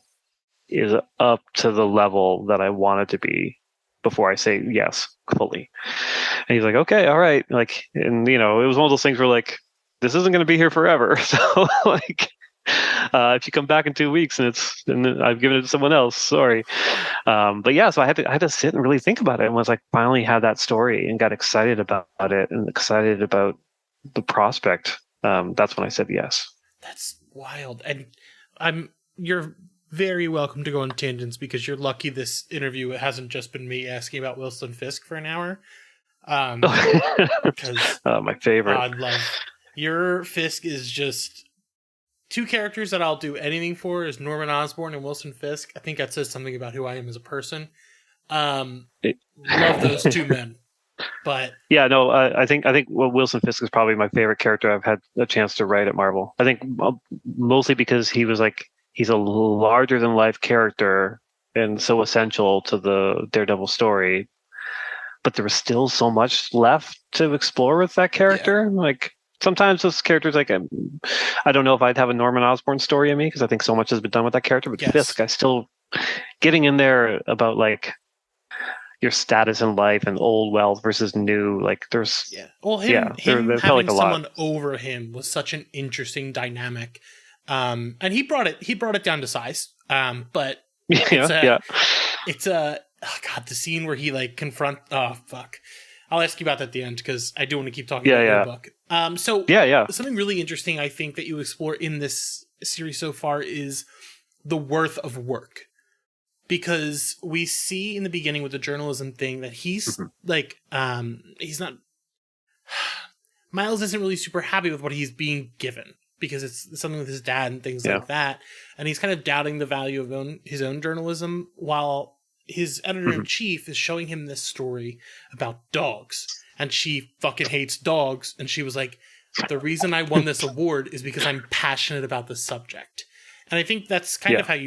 up to the level that I want it to be before I say yes fully. And he's like, okay, all right. Like, and it was one of those things where like, this isn't going to be here forever. So like, if you come back in 2 weeks and I've given it to someone else, sorry. But yeah, so I had to sit and really think about it, and was like, finally had that story and got excited about it and excited about the prospect. That's when I said yes. That's wild. And you're very welcome to go on tangents, because you're lucky this interview hasn't just been me asking about Wilson Fisk for an hour. Because my favorite. I'd love your Fisk is just 2 characters that I'll do anything for, is Norman Osborn and Wilson Fisk. I think that says something about who I am as a person. Love those 2 men. But yeah, no, I think Wilson Fisk is probably my favorite character I've had a chance to write at Marvel. I think mostly because he's a larger than life character and so essential to the Daredevil story, but there was still so much left to explore with that character. Yeah. Like, sometimes those characters, like, I don't know if I'd have a Norman Osborn story in me, because I think so much has been done with that character. But yes. Fisk, I still getting in there about like your status in life and old wealth versus new. Like, there's him having like someone over him was such an interesting dynamic, and he brought it down to size. But it's the scene where he like I'll ask you about that at the end, because I do want to keep talking about your book. Something really interesting I think that you explore in this series so far is the worth of work. Because we see in the beginning with the journalism thing that he's like, he's not... Miles isn't really super happy with what he's being given, because it's something with his dad and things like that. And he's kind of doubting the value of his own journalism, while his editor-in-chief is showing him this story about dogs, and she fucking hates dogs, and she was like, the reason I won this award is because I'm passionate about the subject. And I think that's kind of how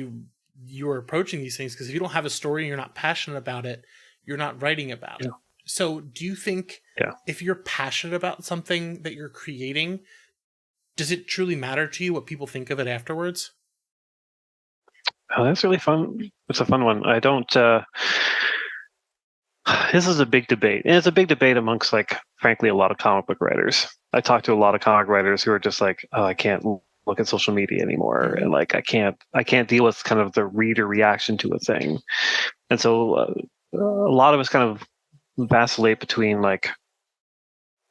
you're approaching these things, because if you don't have a story and you're not passionate about it, you're not writing about it. So do you think if you're passionate about something that you're creating, does it truly matter to you what people think of it afterwards? Oh, that's really fun. It's a fun one. I don't... this is a big debate. And it's a big debate amongst, like, frankly, a lot of comic book writers. I talk to a lot of comic writers who are just like, oh, I can't look at social media anymore. And, like, I can't deal with kind of the reader reaction to a thing. And so a lot of us kind of vacillate between like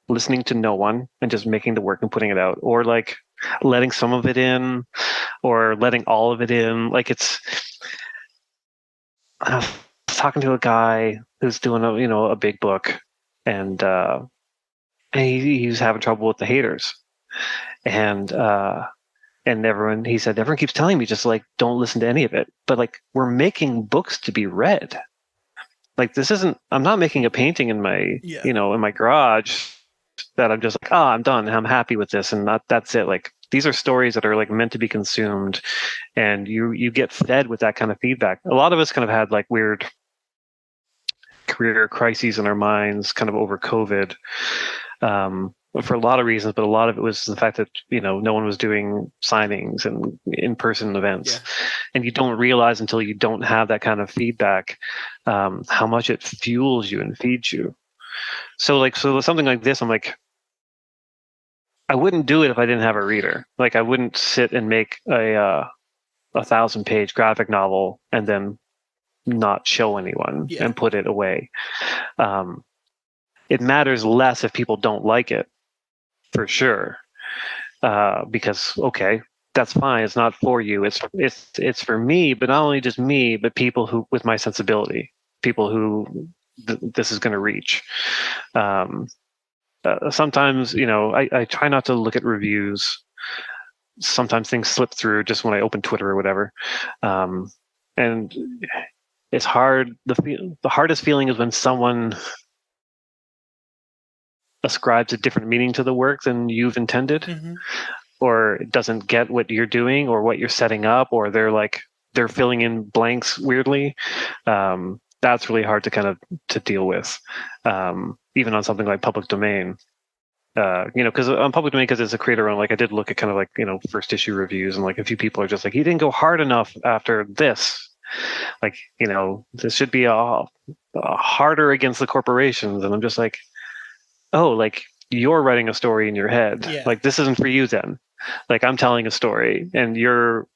listening to no one and just making the work and putting it out, or like letting some of it in, or letting all of it in. Like I was talking to a guy who's doing a big book, and he's having trouble with the haters, and he said everyone keeps telling me just like don't listen to any of it, but like we're making books to be read. Like this isn't. I'm not making a painting in my in my garage that I'm just like, oh, I'm done. I'm happy with this, and that's it. Like these are stories that are like meant to be consumed, and you get fed with that kind of feedback. A lot of us kind of had like weird career crises in our minds, kind of over COVID, for a lot of reasons. But a lot of it was the fact that no one was doing signings and in-person events, and you don't realize until you don't have that kind of feedback how much it fuels you and feeds you. So something like this, I'm like, I wouldn't do it if I didn't have a reader. Like I wouldn't sit and make a 1,000-page graphic novel and then not show anyone and put it away. It matters less if people don't like it, for sure, because okay, that's fine. It's not for you. It's for me, but not only just me, but people who with my sensibility, people who this is going to reach. Sometimes, I try not to look at reviews. Sometimes things slip through just when I open Twitter or whatever. And it's hard. The hardest feeling is when someone ascribes a different meaning to the work than you've intended, or doesn't get what you're doing or what you're setting up, or they're filling in blanks weirdly. That's really hard to deal with, even on something like public domain. Because on public domain, because it's a creator owned, like I did look at kind of like first issue reviews, and like a few people are just like, he didn't go hard enough after this. Like this should be a harder against the corporations, and I'm just like, oh, like you're writing a story in your head. Like this isn't for you then. Like I'm telling a story, and you're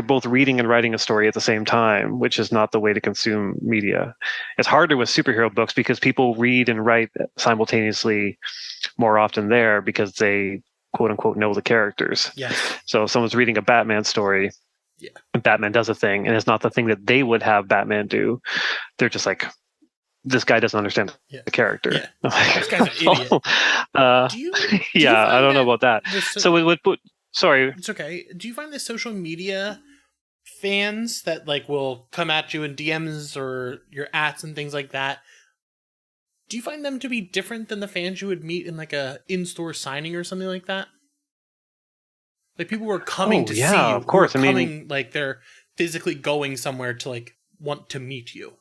both reading and writing a story at the same time, which is not the way to consume media. It's harder with superhero books because people read and write simultaneously more often there because they quote unquote know the characters. So if someone's reading a Batman story, and Batman does a thing, and it's not the thing that they would have Batman do, they're just like, this guy doesn't understand the character. This guy's an idiot. I don't know about that. So it would put. Sorry. It's okay. Do you find the social media fans that like will come at you in DMs or your ats and things like that? Do you find them to be different than the fans you would meet in like a in-store signing or something like that? Like people who are coming to see you. Of course. Like they're physically going somewhere to like want to meet you.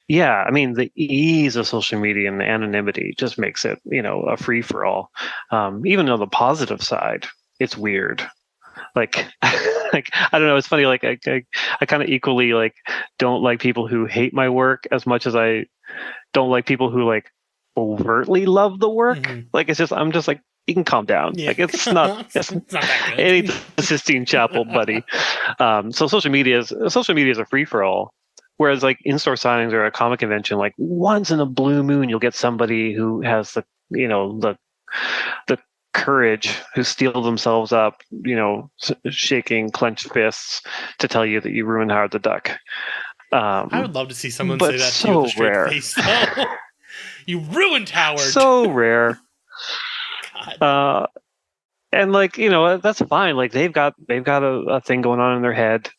Yeah, the ease of social media and the anonymity just makes it, a free for all. Even on the positive side, it's weird. Like, like I don't know. It's funny. Like I kind of equally like don't like people who hate my work as much as I don't like people who like overtly love the work. Like I'm just like, you can calm down. Like it's not that good. It ain't the Sistine Chapel, buddy. So social media is a free for all. Whereas like in-store signings or a comic convention, like once in a blue moon, you'll get somebody who has the courage, who steel themselves up, shaking clenched fists to tell you that you ruined Howard the Duck. I would love to see someone say that to you with a straight face. You ruined Howard. So rare. God. And like that's fine. Like they've got a thing going on in their head.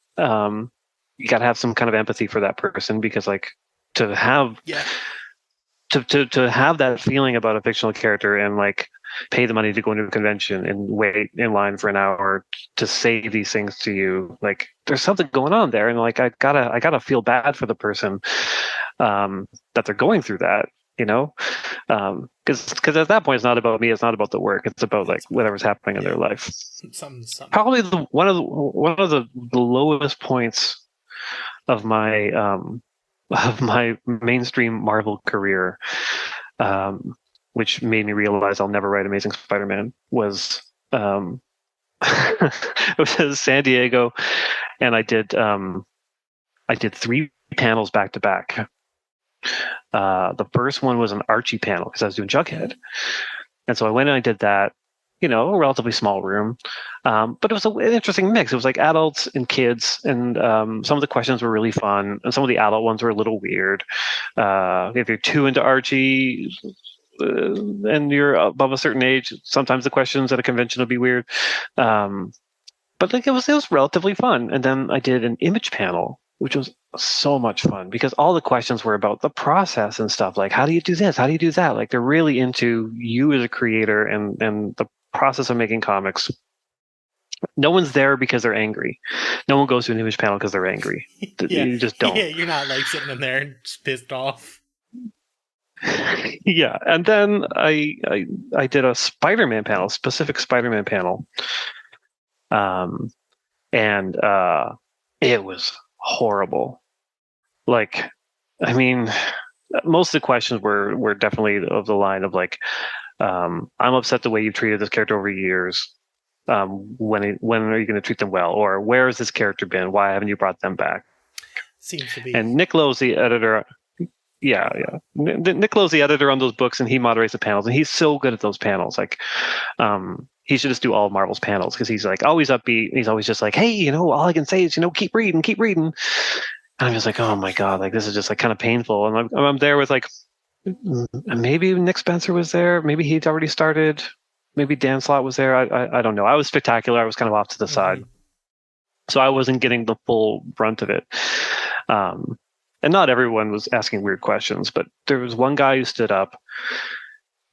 You got to have some kind of empathy for that person, because like to have to have that feeling about a fictional character and like pay the money to go into a convention and wait in line for an hour to say these things to you, like there's something going on there, and like I gotta feel bad for the person that they're going through that, because at that point it's not about me, it's not about the work, it's about like whatever's happening in their life. Something. Probably one of the lowest points of my mainstream Marvel career, which made me realize I'll never write Amazing Spider-Man, was it was San Diego, and I did I did 3 panels back to back. The first one was an Archie panel because I was doing Jughead. And so I went and I did that, a relatively small room. But it was an interesting mix. It was like adults and kids, and some of the questions were really fun, and some of the adult ones were a little weird. If you're too into Archie and you're above a certain age, sometimes the questions at a convention will be weird. But like it was relatively fun. And then I did an image panel, which was so much fun because all the questions were about the process and stuff. Like, how do you do this? How do you do that? Like, they're really into you as a creator and the process of making comics. No one's there because they're angry. No one goes to an image panel because they're angry. Yeah. You just don't. Yeah, you're not like sitting in there and just pissed off. Yeah, and then I did a Spider-Man panel, specific Spider-Man panel, and it was horrible. Like, I mean, most of the questions were definitely of the line of like, I'm upset the way you've treated this character over years. When are you going to treat them well? Or where has this character been? Why haven't you brought them back? Seems to be. And Nick Lowe's the editor. Yeah. Nick Lowe's the editor on those books, and he moderates the panels, and he's so good at those panels. Like, he should just do all of Marvel's panels because he's like always upbeat. He's always just like, hey, all I can say is, keep reading. And I'm just like, oh my God, like this is just like kind of painful. And I'm there with like, maybe Nick Spencer was there. Maybe he'd already started. Maybe Dan Slott was there. I don't know. I was spectacular. I was kind of off to the side. So I wasn't getting the full brunt of it. And not everyone was asking weird questions, but there was one guy who stood up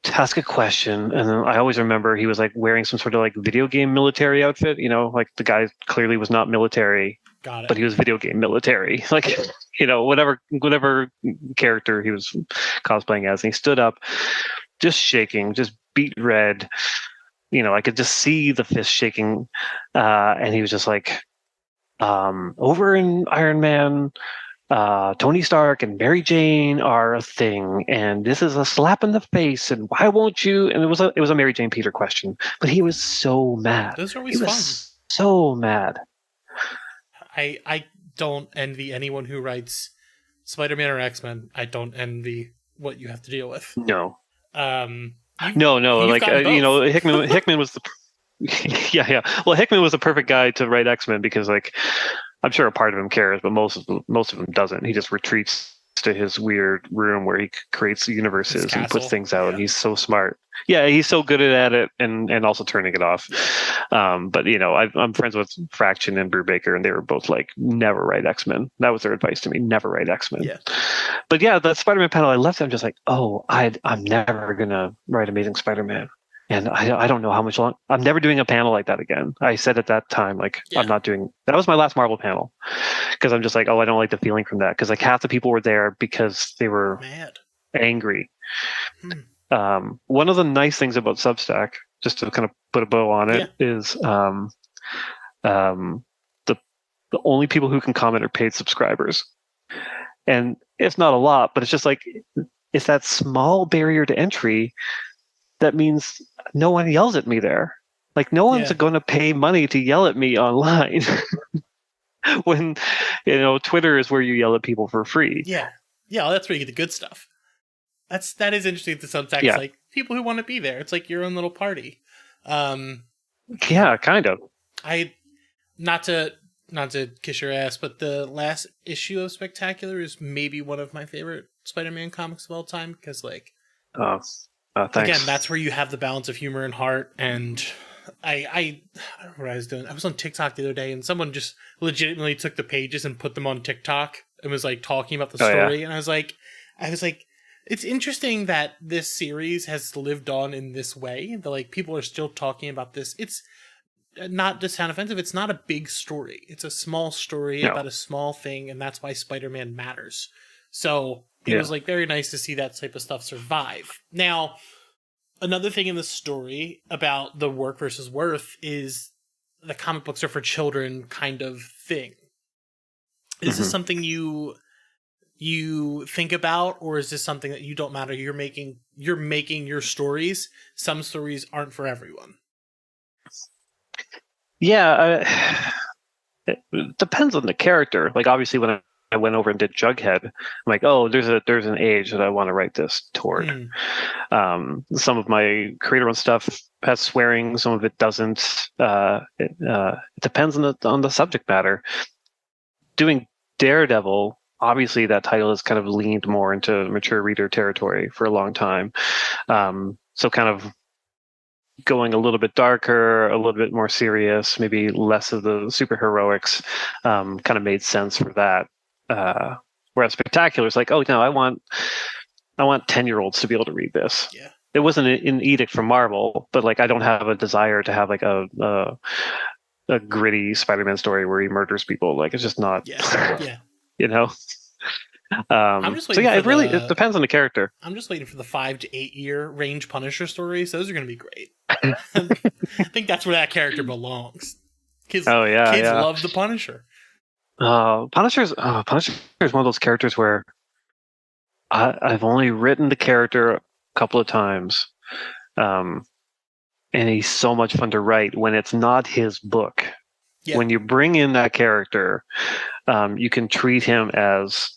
to ask a question. And then I always remember he was like wearing some sort of like video game military outfit. Like the guy clearly was not military, but he was video game military. Like, whatever character he was cosplaying as. And he stood up just shaking, just beet red. I could just see the fist shaking. And he was just like, over in Iron Man, Tony Stark and Mary Jane are a thing, and this is a slap in the face. And why won't you? And it was a Mary Jane Peter question, but he was so mad. Those are always fun. So mad. I don't envy anyone who writes Spider-Man or X-Men. I don't envy what you have to deal with. No. No. Like Hickman was the. Yeah. Well, Hickman was the perfect guy to write X-Men because, like, I'm sure a part of him cares, but most of him doesn't. He just retreats to his weird room where he creates universes and puts things out. Yeah. And he's so smart. Yeah, he's so good at it and also turning it off. But I'm friends with Fraction and Brubaker, and they were both like, never write X-Men. That was their advice to me: never write X-Men. Yeah. But yeah, the Spider-Man panel I left, I'm just like, I'm never gonna write Amazing Spider-Man. And I don't know how much long. I'm never doing a panel like that again. I said at that time, like, I'm not doing. That was my last Marvel panel because I'm just like, I don't like the feeling from that because like half the people were there because they were mad, angry. One of the nice things about Substack, just to kind of put a bow on it, is the only people who can comment are paid subscribers, and it's not a lot, but it's just like it's that small barrier to entry. That means no one yells at me there. Like no one's going to pay money to yell at me online. When Twitter is where you yell at people for free. Yeah, that's where you get the good stuff. That is interesting. The Substack is like people who want to be there. It's like your own little party. Yeah, kind of. Not to kiss your ass, but the last issue of Spectacular is maybe one of my favorite Spider-Man comics of all time because like. Thanks. Again, that's where you have the balance of humor and heart. And I don't know what I was doing. I was on TikTok the other day, and someone just legitimately took the pages and put them on TikTok and was like talking about the story. Yeah. And I was like, it's interesting that this series has lived on in this way. That like people are still talking about this. It's not to sound offensive. It's not a big story. It's a small story about a small thing, and that's why Spider-Man matters. So. It was like very nice to see that type of stuff survive. Now, another thing in the story about the work versus worth is the comic books are for children kind of thing. Is this something you think about, or is this something that you don't matter? You're making your stories. Some stories aren't for everyone. Yeah, it depends on the character. Like obviously when I went over and did Jughead, I'm like, oh, there's an age that I want to write this toward. Some of my creator run stuff has swearing, some of it doesn't. It depends on the subject matter. Doing Daredevil, obviously that title has kind of leaned more into mature reader territory for a long time. So kind of going a little bit darker, a little bit more serious, maybe less of the superheroics, kind of made sense for that. Whereas Spectacular is like, oh no, I want 10-year-olds to be able to read this. Yeah. It wasn't an edict from Marvel, but like I don't have a desire to have like a gritty Spider-Man story where he murders people. Like it's just not. Yeah. You know. I'm just waiting it depends on the character. I'm just waiting for the 5 to 8 year range Punisher stories. Those are going to be great. I think that's where that character belongs. Kids love the Punisher. Punisher is one of those characters where I've only written the character a couple of times, and he's so much fun to write when it's not his book. Yeah. When you bring in that character, you can treat him as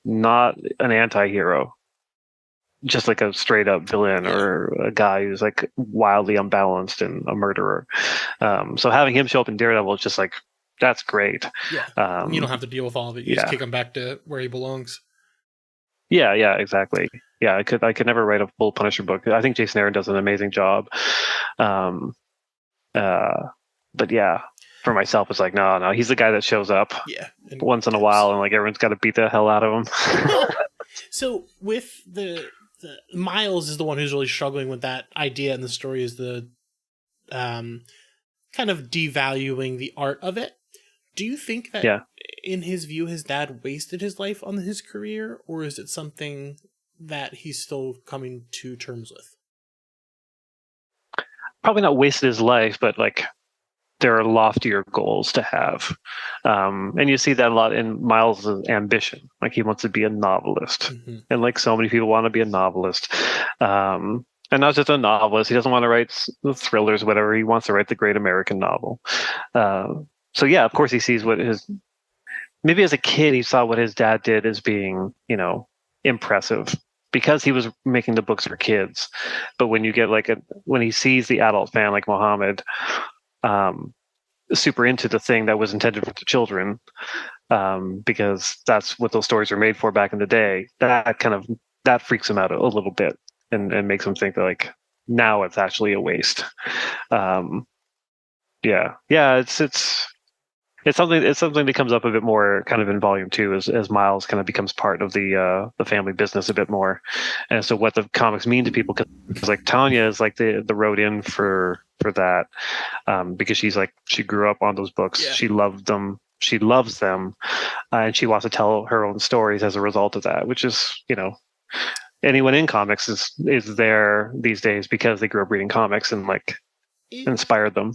not an anti-hero, just like a straight up villain or a guy who's like wildly unbalanced and a murderer. So having him show up in Daredevil is just like, that's great. Yeah. You don't have to deal with all of it. You just kick him back to where he belongs. Yeah, exactly. Yeah, I could never write a full Punisher book. I think Jason Aaron does an amazing job. But yeah, for myself, it's like, no, he's the guy that shows up once in a while and like everyone's got to beat the hell out of him. So with the Miles is the one who's really struggling with that idea, and the story is the kind of devaluing the art of it. Do you think that in his view, his dad wasted his life on his career, or is it something that he's still coming to terms with? Probably not wasted his life, but like there are loftier goals to have. And you see that a lot in Miles' ambition. Like he wants to be a novelist. Mm-hmm. And like so many people want to be a novelist. And not just a novelist. He doesn't want to write thrillers, whatever. He wants to write the great American novel. So yeah, of course he sees maybe as a kid, he saw what his dad did as being, impressive because he was making the books for kids. But when you get when he sees the adult fan like Muhammad, super into the thing that was intended for the children, because that's what those stories were made for back in the day, that freaks him out a little bit and makes him think that like now it's actually a waste. It's something that comes up a bit more kind of in volume 2 as Miles kind of becomes part of the family business a bit more, and so what the comics mean to people, because like Tanya is like the road in for that, because she grew up on those books. She loved them, she loves them, and she wants to tell her own stories as a result of that, which is anyone in comics is there these days because they grew up reading comics and inspired them.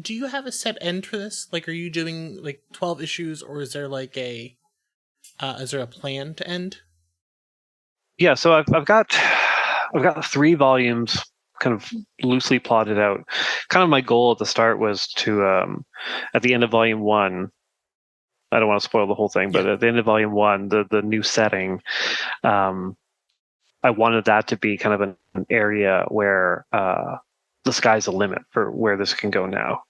Do you have a set end for this? Like, are you doing 12 issues, or is there is there a plan to end? Yeah, so I've got 3 volumes kind of loosely plotted out. Kind of my goal at the start was to at the end of volume 1, I don't want to spoil the whole thing, but at the end of volume 1, the new setting, I wanted that to be kind of an area where the sky's the limit for where this can go now.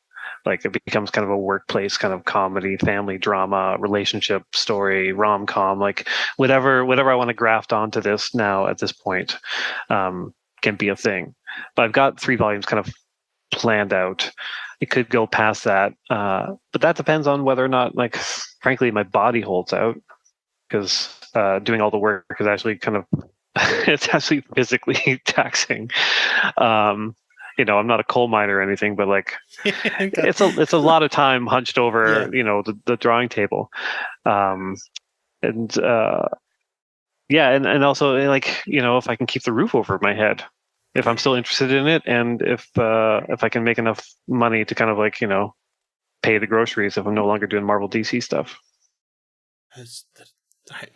Like it becomes kind of a workplace kind of comedy, family drama, relationship story, rom-com, like whatever I want to graft onto this now at this point can be a thing. But I've got 3 volumes kind of planned out. It could go past that, but that depends on whether or not, frankly, my body holds out, because doing all the work is actually kind of it's actually physically taxing. I'm not a coal miner or anything, but it's a lot of time hunched over, the drawing table. And also if I can keep the roof over my head, if I'm still interested in it, and if I can make enough money to kind of pay the groceries if I'm no longer doing Marvel DC stuff.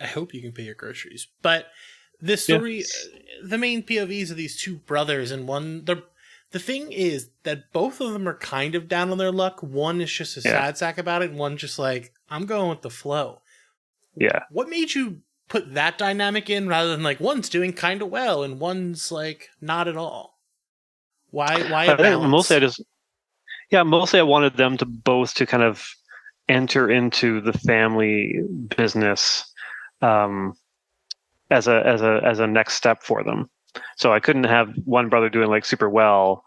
I hope you can pay your groceries. But this story, the main POVs of these 2 brothers, and the thing is that both of them are kind of down on their luck. One is just a sad sack about it, and one just I'm going with the flow. Yeah. What made you put that dynamic in rather than like one's doing kind of well and one's like not at all? Why a I think balance? mostly I wanted them to both to kind of enter into the family business as a next step for them. So I couldn't have one brother doing like super well,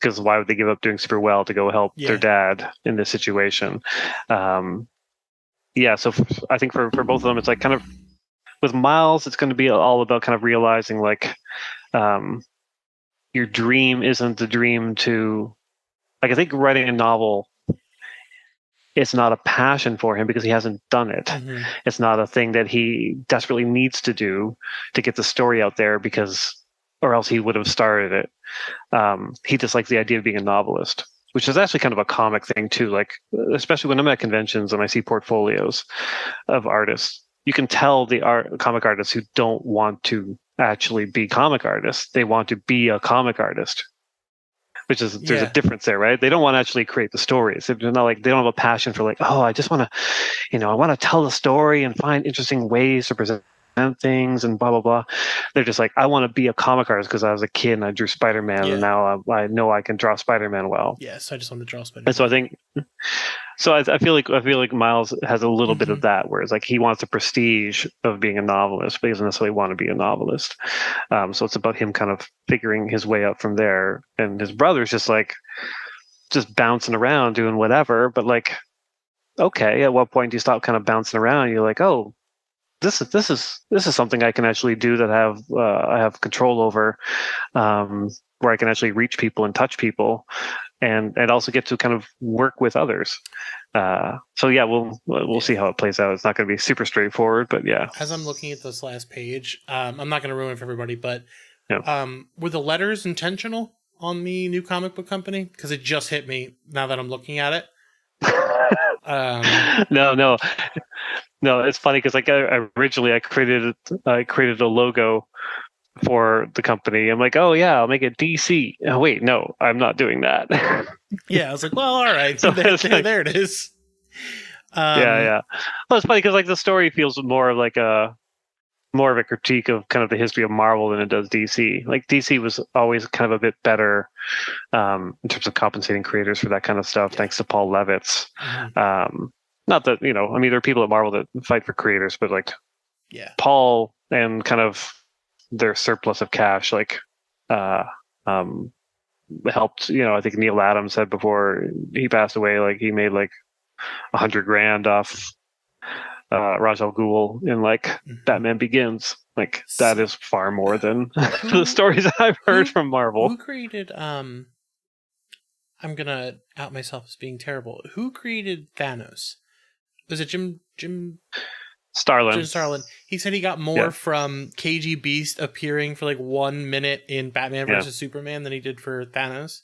because why would they give up doing super well to go help their dad in this situation? So I think for both of them, it's like kind of with Miles, it's going to be all about kind of realizing like your dream isn't the dream to, like, I think writing a novel, it's not a passion for him because he hasn't done it. Mm-hmm. It's not a thing that he desperately needs to do to get the story out there, or else he would have started it. He just likes the idea of being a novelist, which is actually kind of a comic thing too. Like, especially when I'm at conventions and I see portfolios of artists, you can tell the comic artists who don't want to actually be comic artists. They want to be a comic artist. Which is, there's a difference there, right? They don't want to actually create the stories. They're not like, they don't have a passion for like, oh, I just want to, I want to tell the story and find interesting ways to present things and blah, blah, blah. They're just like, I want to be a comic artist because I was a kid and I drew Spider-Man and now I know I can draw Spider-Man well. Yes, I just want to draw Spider-Man. And so I think, I feel like Miles has a little bit of that, where it's like he wants the prestige of being a novelist, but he doesn't necessarily want to be a novelist. So it's about him kind of figuring his way up from there. And his brother's just bouncing around doing whatever. But like, okay, at what point do you stop kind of bouncing around? You're like, oh, this is something I can actually do that I have control over, where I can actually reach people and touch people. And also get to kind of work with others. We'll see how it plays out. It's not going to be super straightforward, but yeah. As I'm looking at this last page, I'm not going to ruin it for everybody, but were the letters intentional on the new comic book company? Because it just hit me now that I'm looking at it. No. It's funny because like originally I created a logo for the company. I'm like, oh yeah, I'll make it DC. Oh, wait, no, I'm not doing that. I was like, well, all right, so there it is. Well, it's funny because like the story feels more of a critique of kind of the history of Marvel than it does DC. Like DC was always kind of a bit better in terms of compensating creators for that kind of stuff, thanks to Paul Levitz. Not that there are people at Marvel that fight for creators, but like Paul and kind of their surplus of cash helped. I think Neil Adams said before he passed away, like he made like $100,000 off Ra's al Ghul in like Batman Begins. Like that is far more than the stories I've heard from Marvel. Who created I'm gonna out myself as being terrible. Who created Thanos? Was it Jim Starlin. Jim Starlin. He said he got more from KG Beast appearing for like 1 minute in Batman vs Superman than he did for Thanos.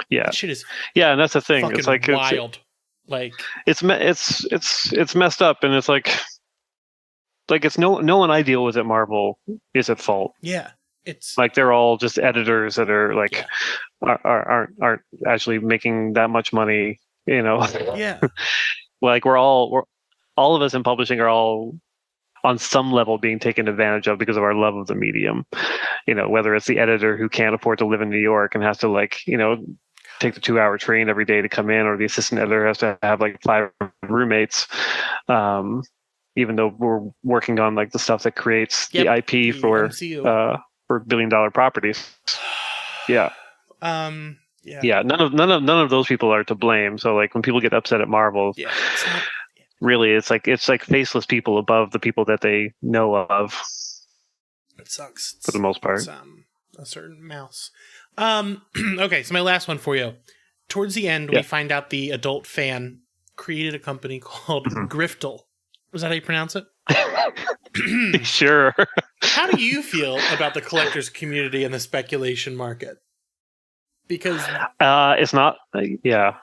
Yeah, that shit is and that's the thing. It's like wild. It's messed up, and it's like it's no one I deal with at Marvel is at fault. Yeah, it's like they're all just editors that are like aren't actually making that much money. Yeah. Like all of us in publishing are all on some level being taken advantage of because of our love of the medium. Whether it's the editor who can't afford to live in New York and has to take the 2-hour train every day to come in, or the assistant editor has to have like 5 roommates. Even though we're working on like the stuff that creates the IP for $1 billion properties. Yeah. None of those people are to blame. So like when people get upset at Marvel, really it's like faceless people above the people that they know of. It sucks for the most part. It's, a certain mouse. Okay, so my last one for you. Towards the end, we find out the adult fan created a company called Griftle. Was that how you pronounce it? Sure. How do you feel about the collectors community and the speculation market? Because it's not. Yeah.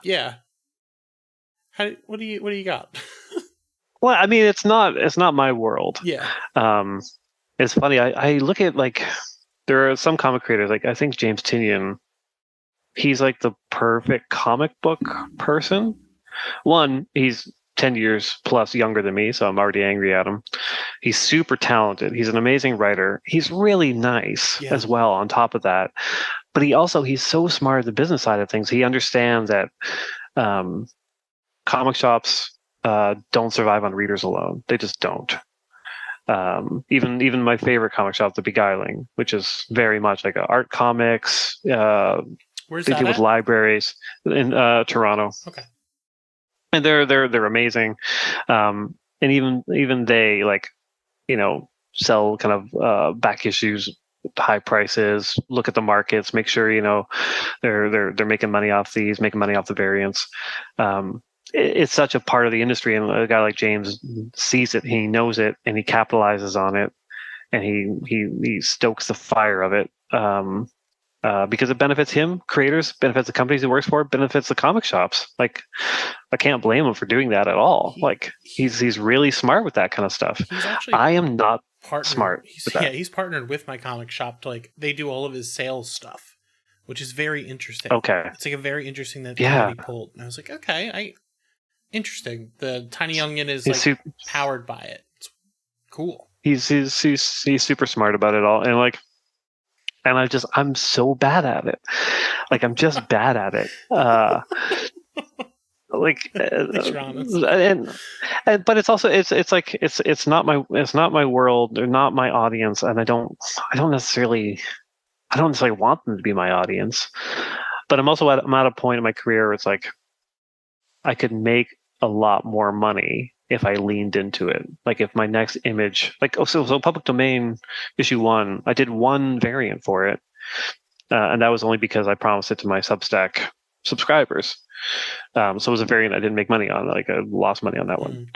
What do you got? Well, I mean, it's not my world. Yeah. It's funny. I look at like there are some comic creators, like I think James Tynion. He's like the perfect comic book person. One, he's 10 years plus younger than me, so I'm already angry at him. He's super talented. He's an amazing writer. He's really nice as well on top of that. But he's so smart at the business side of things. He understands that comic shops don't survive on readers alone. They just don't. Even my favorite comic shop, The Beguiling, which is very much like art comics. Where's they that deal with at? libraries in Toronto. Okay. And they're amazing. And even they, like, sell kind of back issues, high prices, look at the markets, make sure they're making money off these, making money off the variants. It's such a part of the industry, and a guy like James sees it, he knows it, and he capitalizes on it, and he stokes the fire of it, because it benefits him, creators, benefits the companies he works for, benefits the comic shops. Like, I can't blame him for doing that at all. He's really smart with that kind of stuff. I am not smart with that. Yeah, he's partnered with my comic shop to, like, they do all of his sales stuff, which is very interesting. Okay. It's like a very interesting that he pulled. And I was like, okay, interesting. The Tiny Onion is powered by it. It's cool. He's super smart about it all, and I'm so bad at it. Like, I'm just bad at it. But it's also it's not my world. They're not my audience, and I don't necessarily want them to be my audience. But I'm at a point in my career where it's like, I could make a lot more money if I leaned into it. Like, if my next image, so Public Domain issue 1, I did one variant for it, and that was only because I promised it to my Substack subscribers. So it was a variant I didn't make money on. Like, I lost money on that one.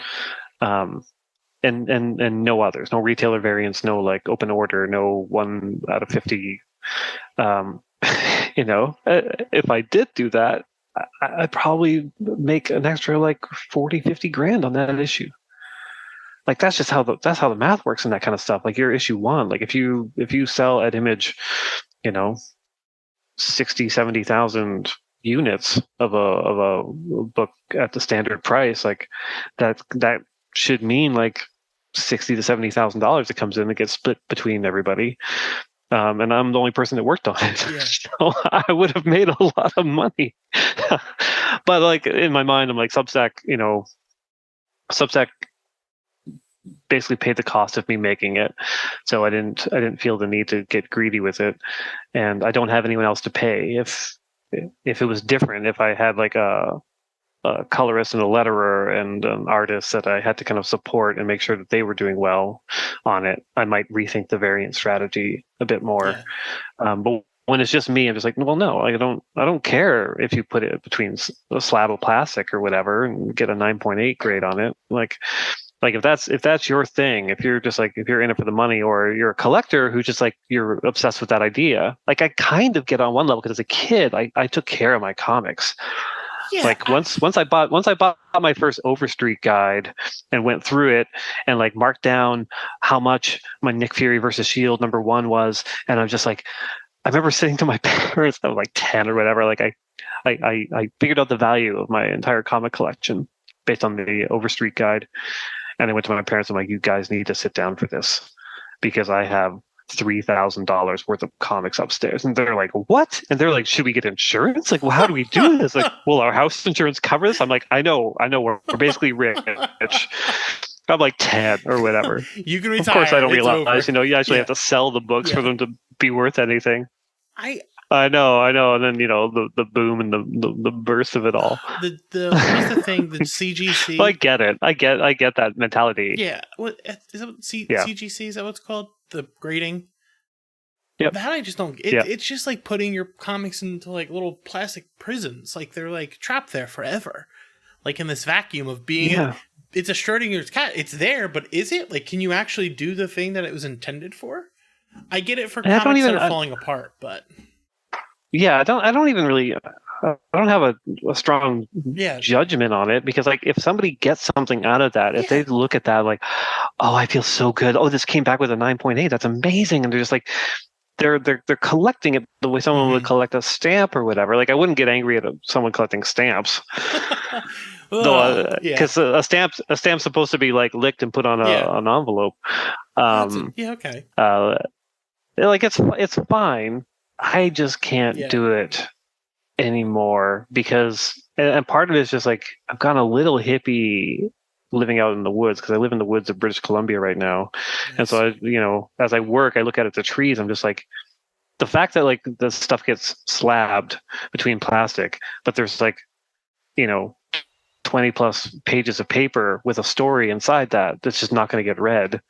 And no others, no retailer variants, no like open order, no 1 out of 50. If I did do that, I'd probably make an extra like 40, 50 grand on that issue. Like, that's just how the math works and that kind of stuff. Like, your issue 1, like if you sell at Image, 60, 70,000 units of a book at the standard price, like that should mean like $60,000 to $70,000 that comes in that gets split between everybody. And I'm the only person that worked on it. Yeah. So I would have made a lot of money. But like, in my mind, I'm like, Substack basically paid the cost of me making it. So I didn't feel the need to get greedy with it. And I don't have anyone else to pay. If it was different, if I had like a colorist and a letterer and an artist that I had to kind of support and make sure that they were doing well on it, I might rethink the variant strategy a bit more. Yeah. But when it's just me, I'm just like, well, no, I don't care if you put it between a slab of plastic or whatever and get a 9.8 grade on it. Like if that's your thing, if you're in it for the money, or you're a collector who's just like, you're obsessed with that idea. Like, I kind of get on one level, because as a kid, I took care of my comics. Yeah. Like, once I bought my first Overstreet guide and went through it and like marked down how much my Nick Fury versus Shield #1 was, and I'm just like, I remember saying to my parents, I was like 10 or whatever, like I figured out the value of my entire comic collection based on the Overstreet guide. And I went to my parents, I'm like, you guys need to sit down for this, because I have $3,000 worth of comics upstairs. And they're like, what? And they're like, should we get insurance? Like, well, how do we do this? Like, will our house insurance cover this? I'm like, I know, we're basically rich. I'm like 10 or whatever. You can retire. Of course, I don't realize, you actually have to sell the books for them to be worth anything. I know, and then the boom and the burst of it all. What's the thing? The CGC. Well, I get it. I get that mentality. Yeah. What is that? CGC, is that what it's called? The grading. Yep. That I just don't. It's just like putting your comics into like little plastic prisons. Like, they're like trapped there forever, like in this vacuum of being. Yeah. It's a Schrodinger's cat. It's there, but is it? Like, can you actually do the thing that it was intended for? I get it for comics that are falling apart, but. Yeah, I don't even really. I don't have a strong judgment on it, because like, if somebody gets something out of that, if they look at that like, oh, I feel so good. Oh, this came back with a 9.8. That's amazing. And they're just like, they're collecting it the way someone would collect a stamp or whatever. Like I wouldn't get angry at someone collecting stamps, though, because a stamp's supposed to be like licked and put on an envelope. Okay. Like it's fine. I just can't do it anymore because, and part of it is just like I've gone a little hippie living out in the woods because I live in the woods of British Columbia right now. Nice. And so as I work, I look at the trees. I'm just like, the fact that like the stuff gets slabbed between plastic, but there's like 20 plus pages of paper with a story inside that's just not going to get read,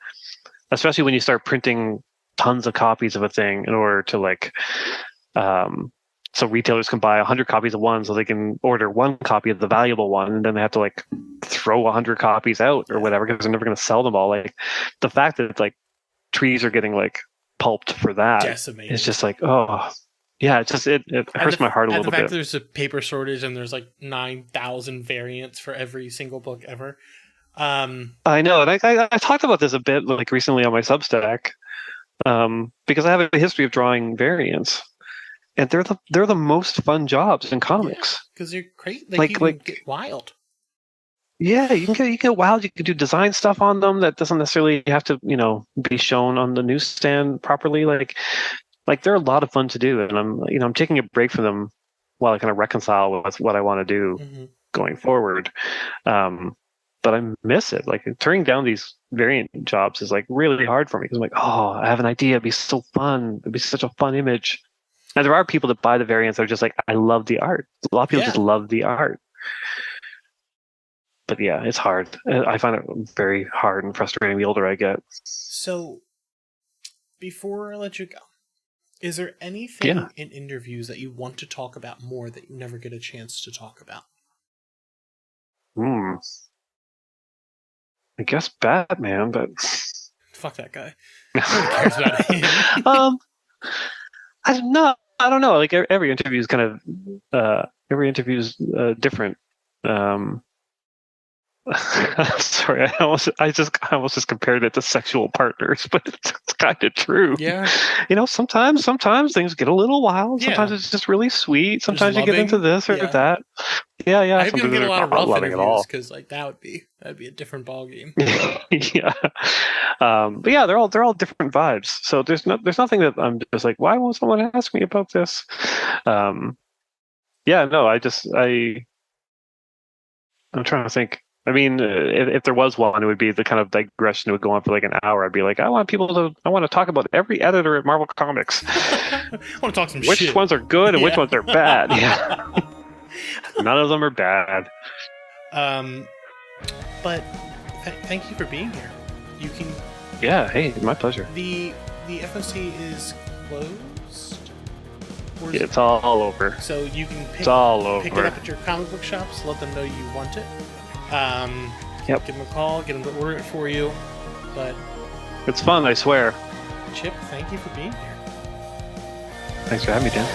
especially when you start printing tons of copies of a thing in order to like so retailers can buy 100 copies of one so they can order one copy of the valuable one, and then they have to like throw 100 copies out or whatever because they're never going to sell them all. Like the fact that like trees are getting like pulped for that, decimated. It's just like, oh yeah, it hurts my heart a little bit. The fact that there's a paper shortage and there's like 9,000 variants for every single book ever. I know, and I talked about this a bit like recently on my Substack because I have a history of drawing variants. And they're the most fun jobs in comics because you're great. Like you can get wild. Yeah, you can get wild. You can do design stuff on them that doesn't necessarily have to be shown on the newsstand properly. Like they're a lot of fun to do, and I'm taking a break from them while I kind of reconcile with what I want to do going forward. But I miss it. Like turning down these variant jobs is like really hard for me because I'm like, oh, I have an idea. It'd be so fun. It'd be such a fun image. And there are people that buy the variants that are just like, I love the art. A lot of people just love the art. But yeah, it's hard. I find it very hard and frustrating the older I get. So, before I let you go, is there anything in interviews that you want to talk about more that you never get a chance to talk about? I guess Batman, but... Fuck that guy. Nobody cares about him. I don't know. Like every interview is different. Sorry, I almost just compared it to sexual partners, but it's kind of true. Yeah. Sometimes things get a little wild. Sometimes it's just really sweet. Sometimes you get into this or that. Yeah. I hope you don't get a lot of rough interviews because like that'd be a different ballgame. Yeah. But yeah, they're all different vibes. So there's nothing that I'm just like, why won't someone ask me about this? I'm trying to think. I mean, if there was one, it would be the kind of digression that would go on for like an hour. I'd be like, I want to talk about every editor at Marvel Comics. I want to talk some which shit. Ones are good and which ones are bad. Yeah. None of them are bad. But thank you for being here. You can. Yeah. Hey, my pleasure. The FOC is closed. It's all over. So you can pick it up at your comic book shops. Let them know you want it. Give them a call. Get them to order it for you. But it's fun, I swear. Chip, thank you for being here. Thanks for having me, Dan.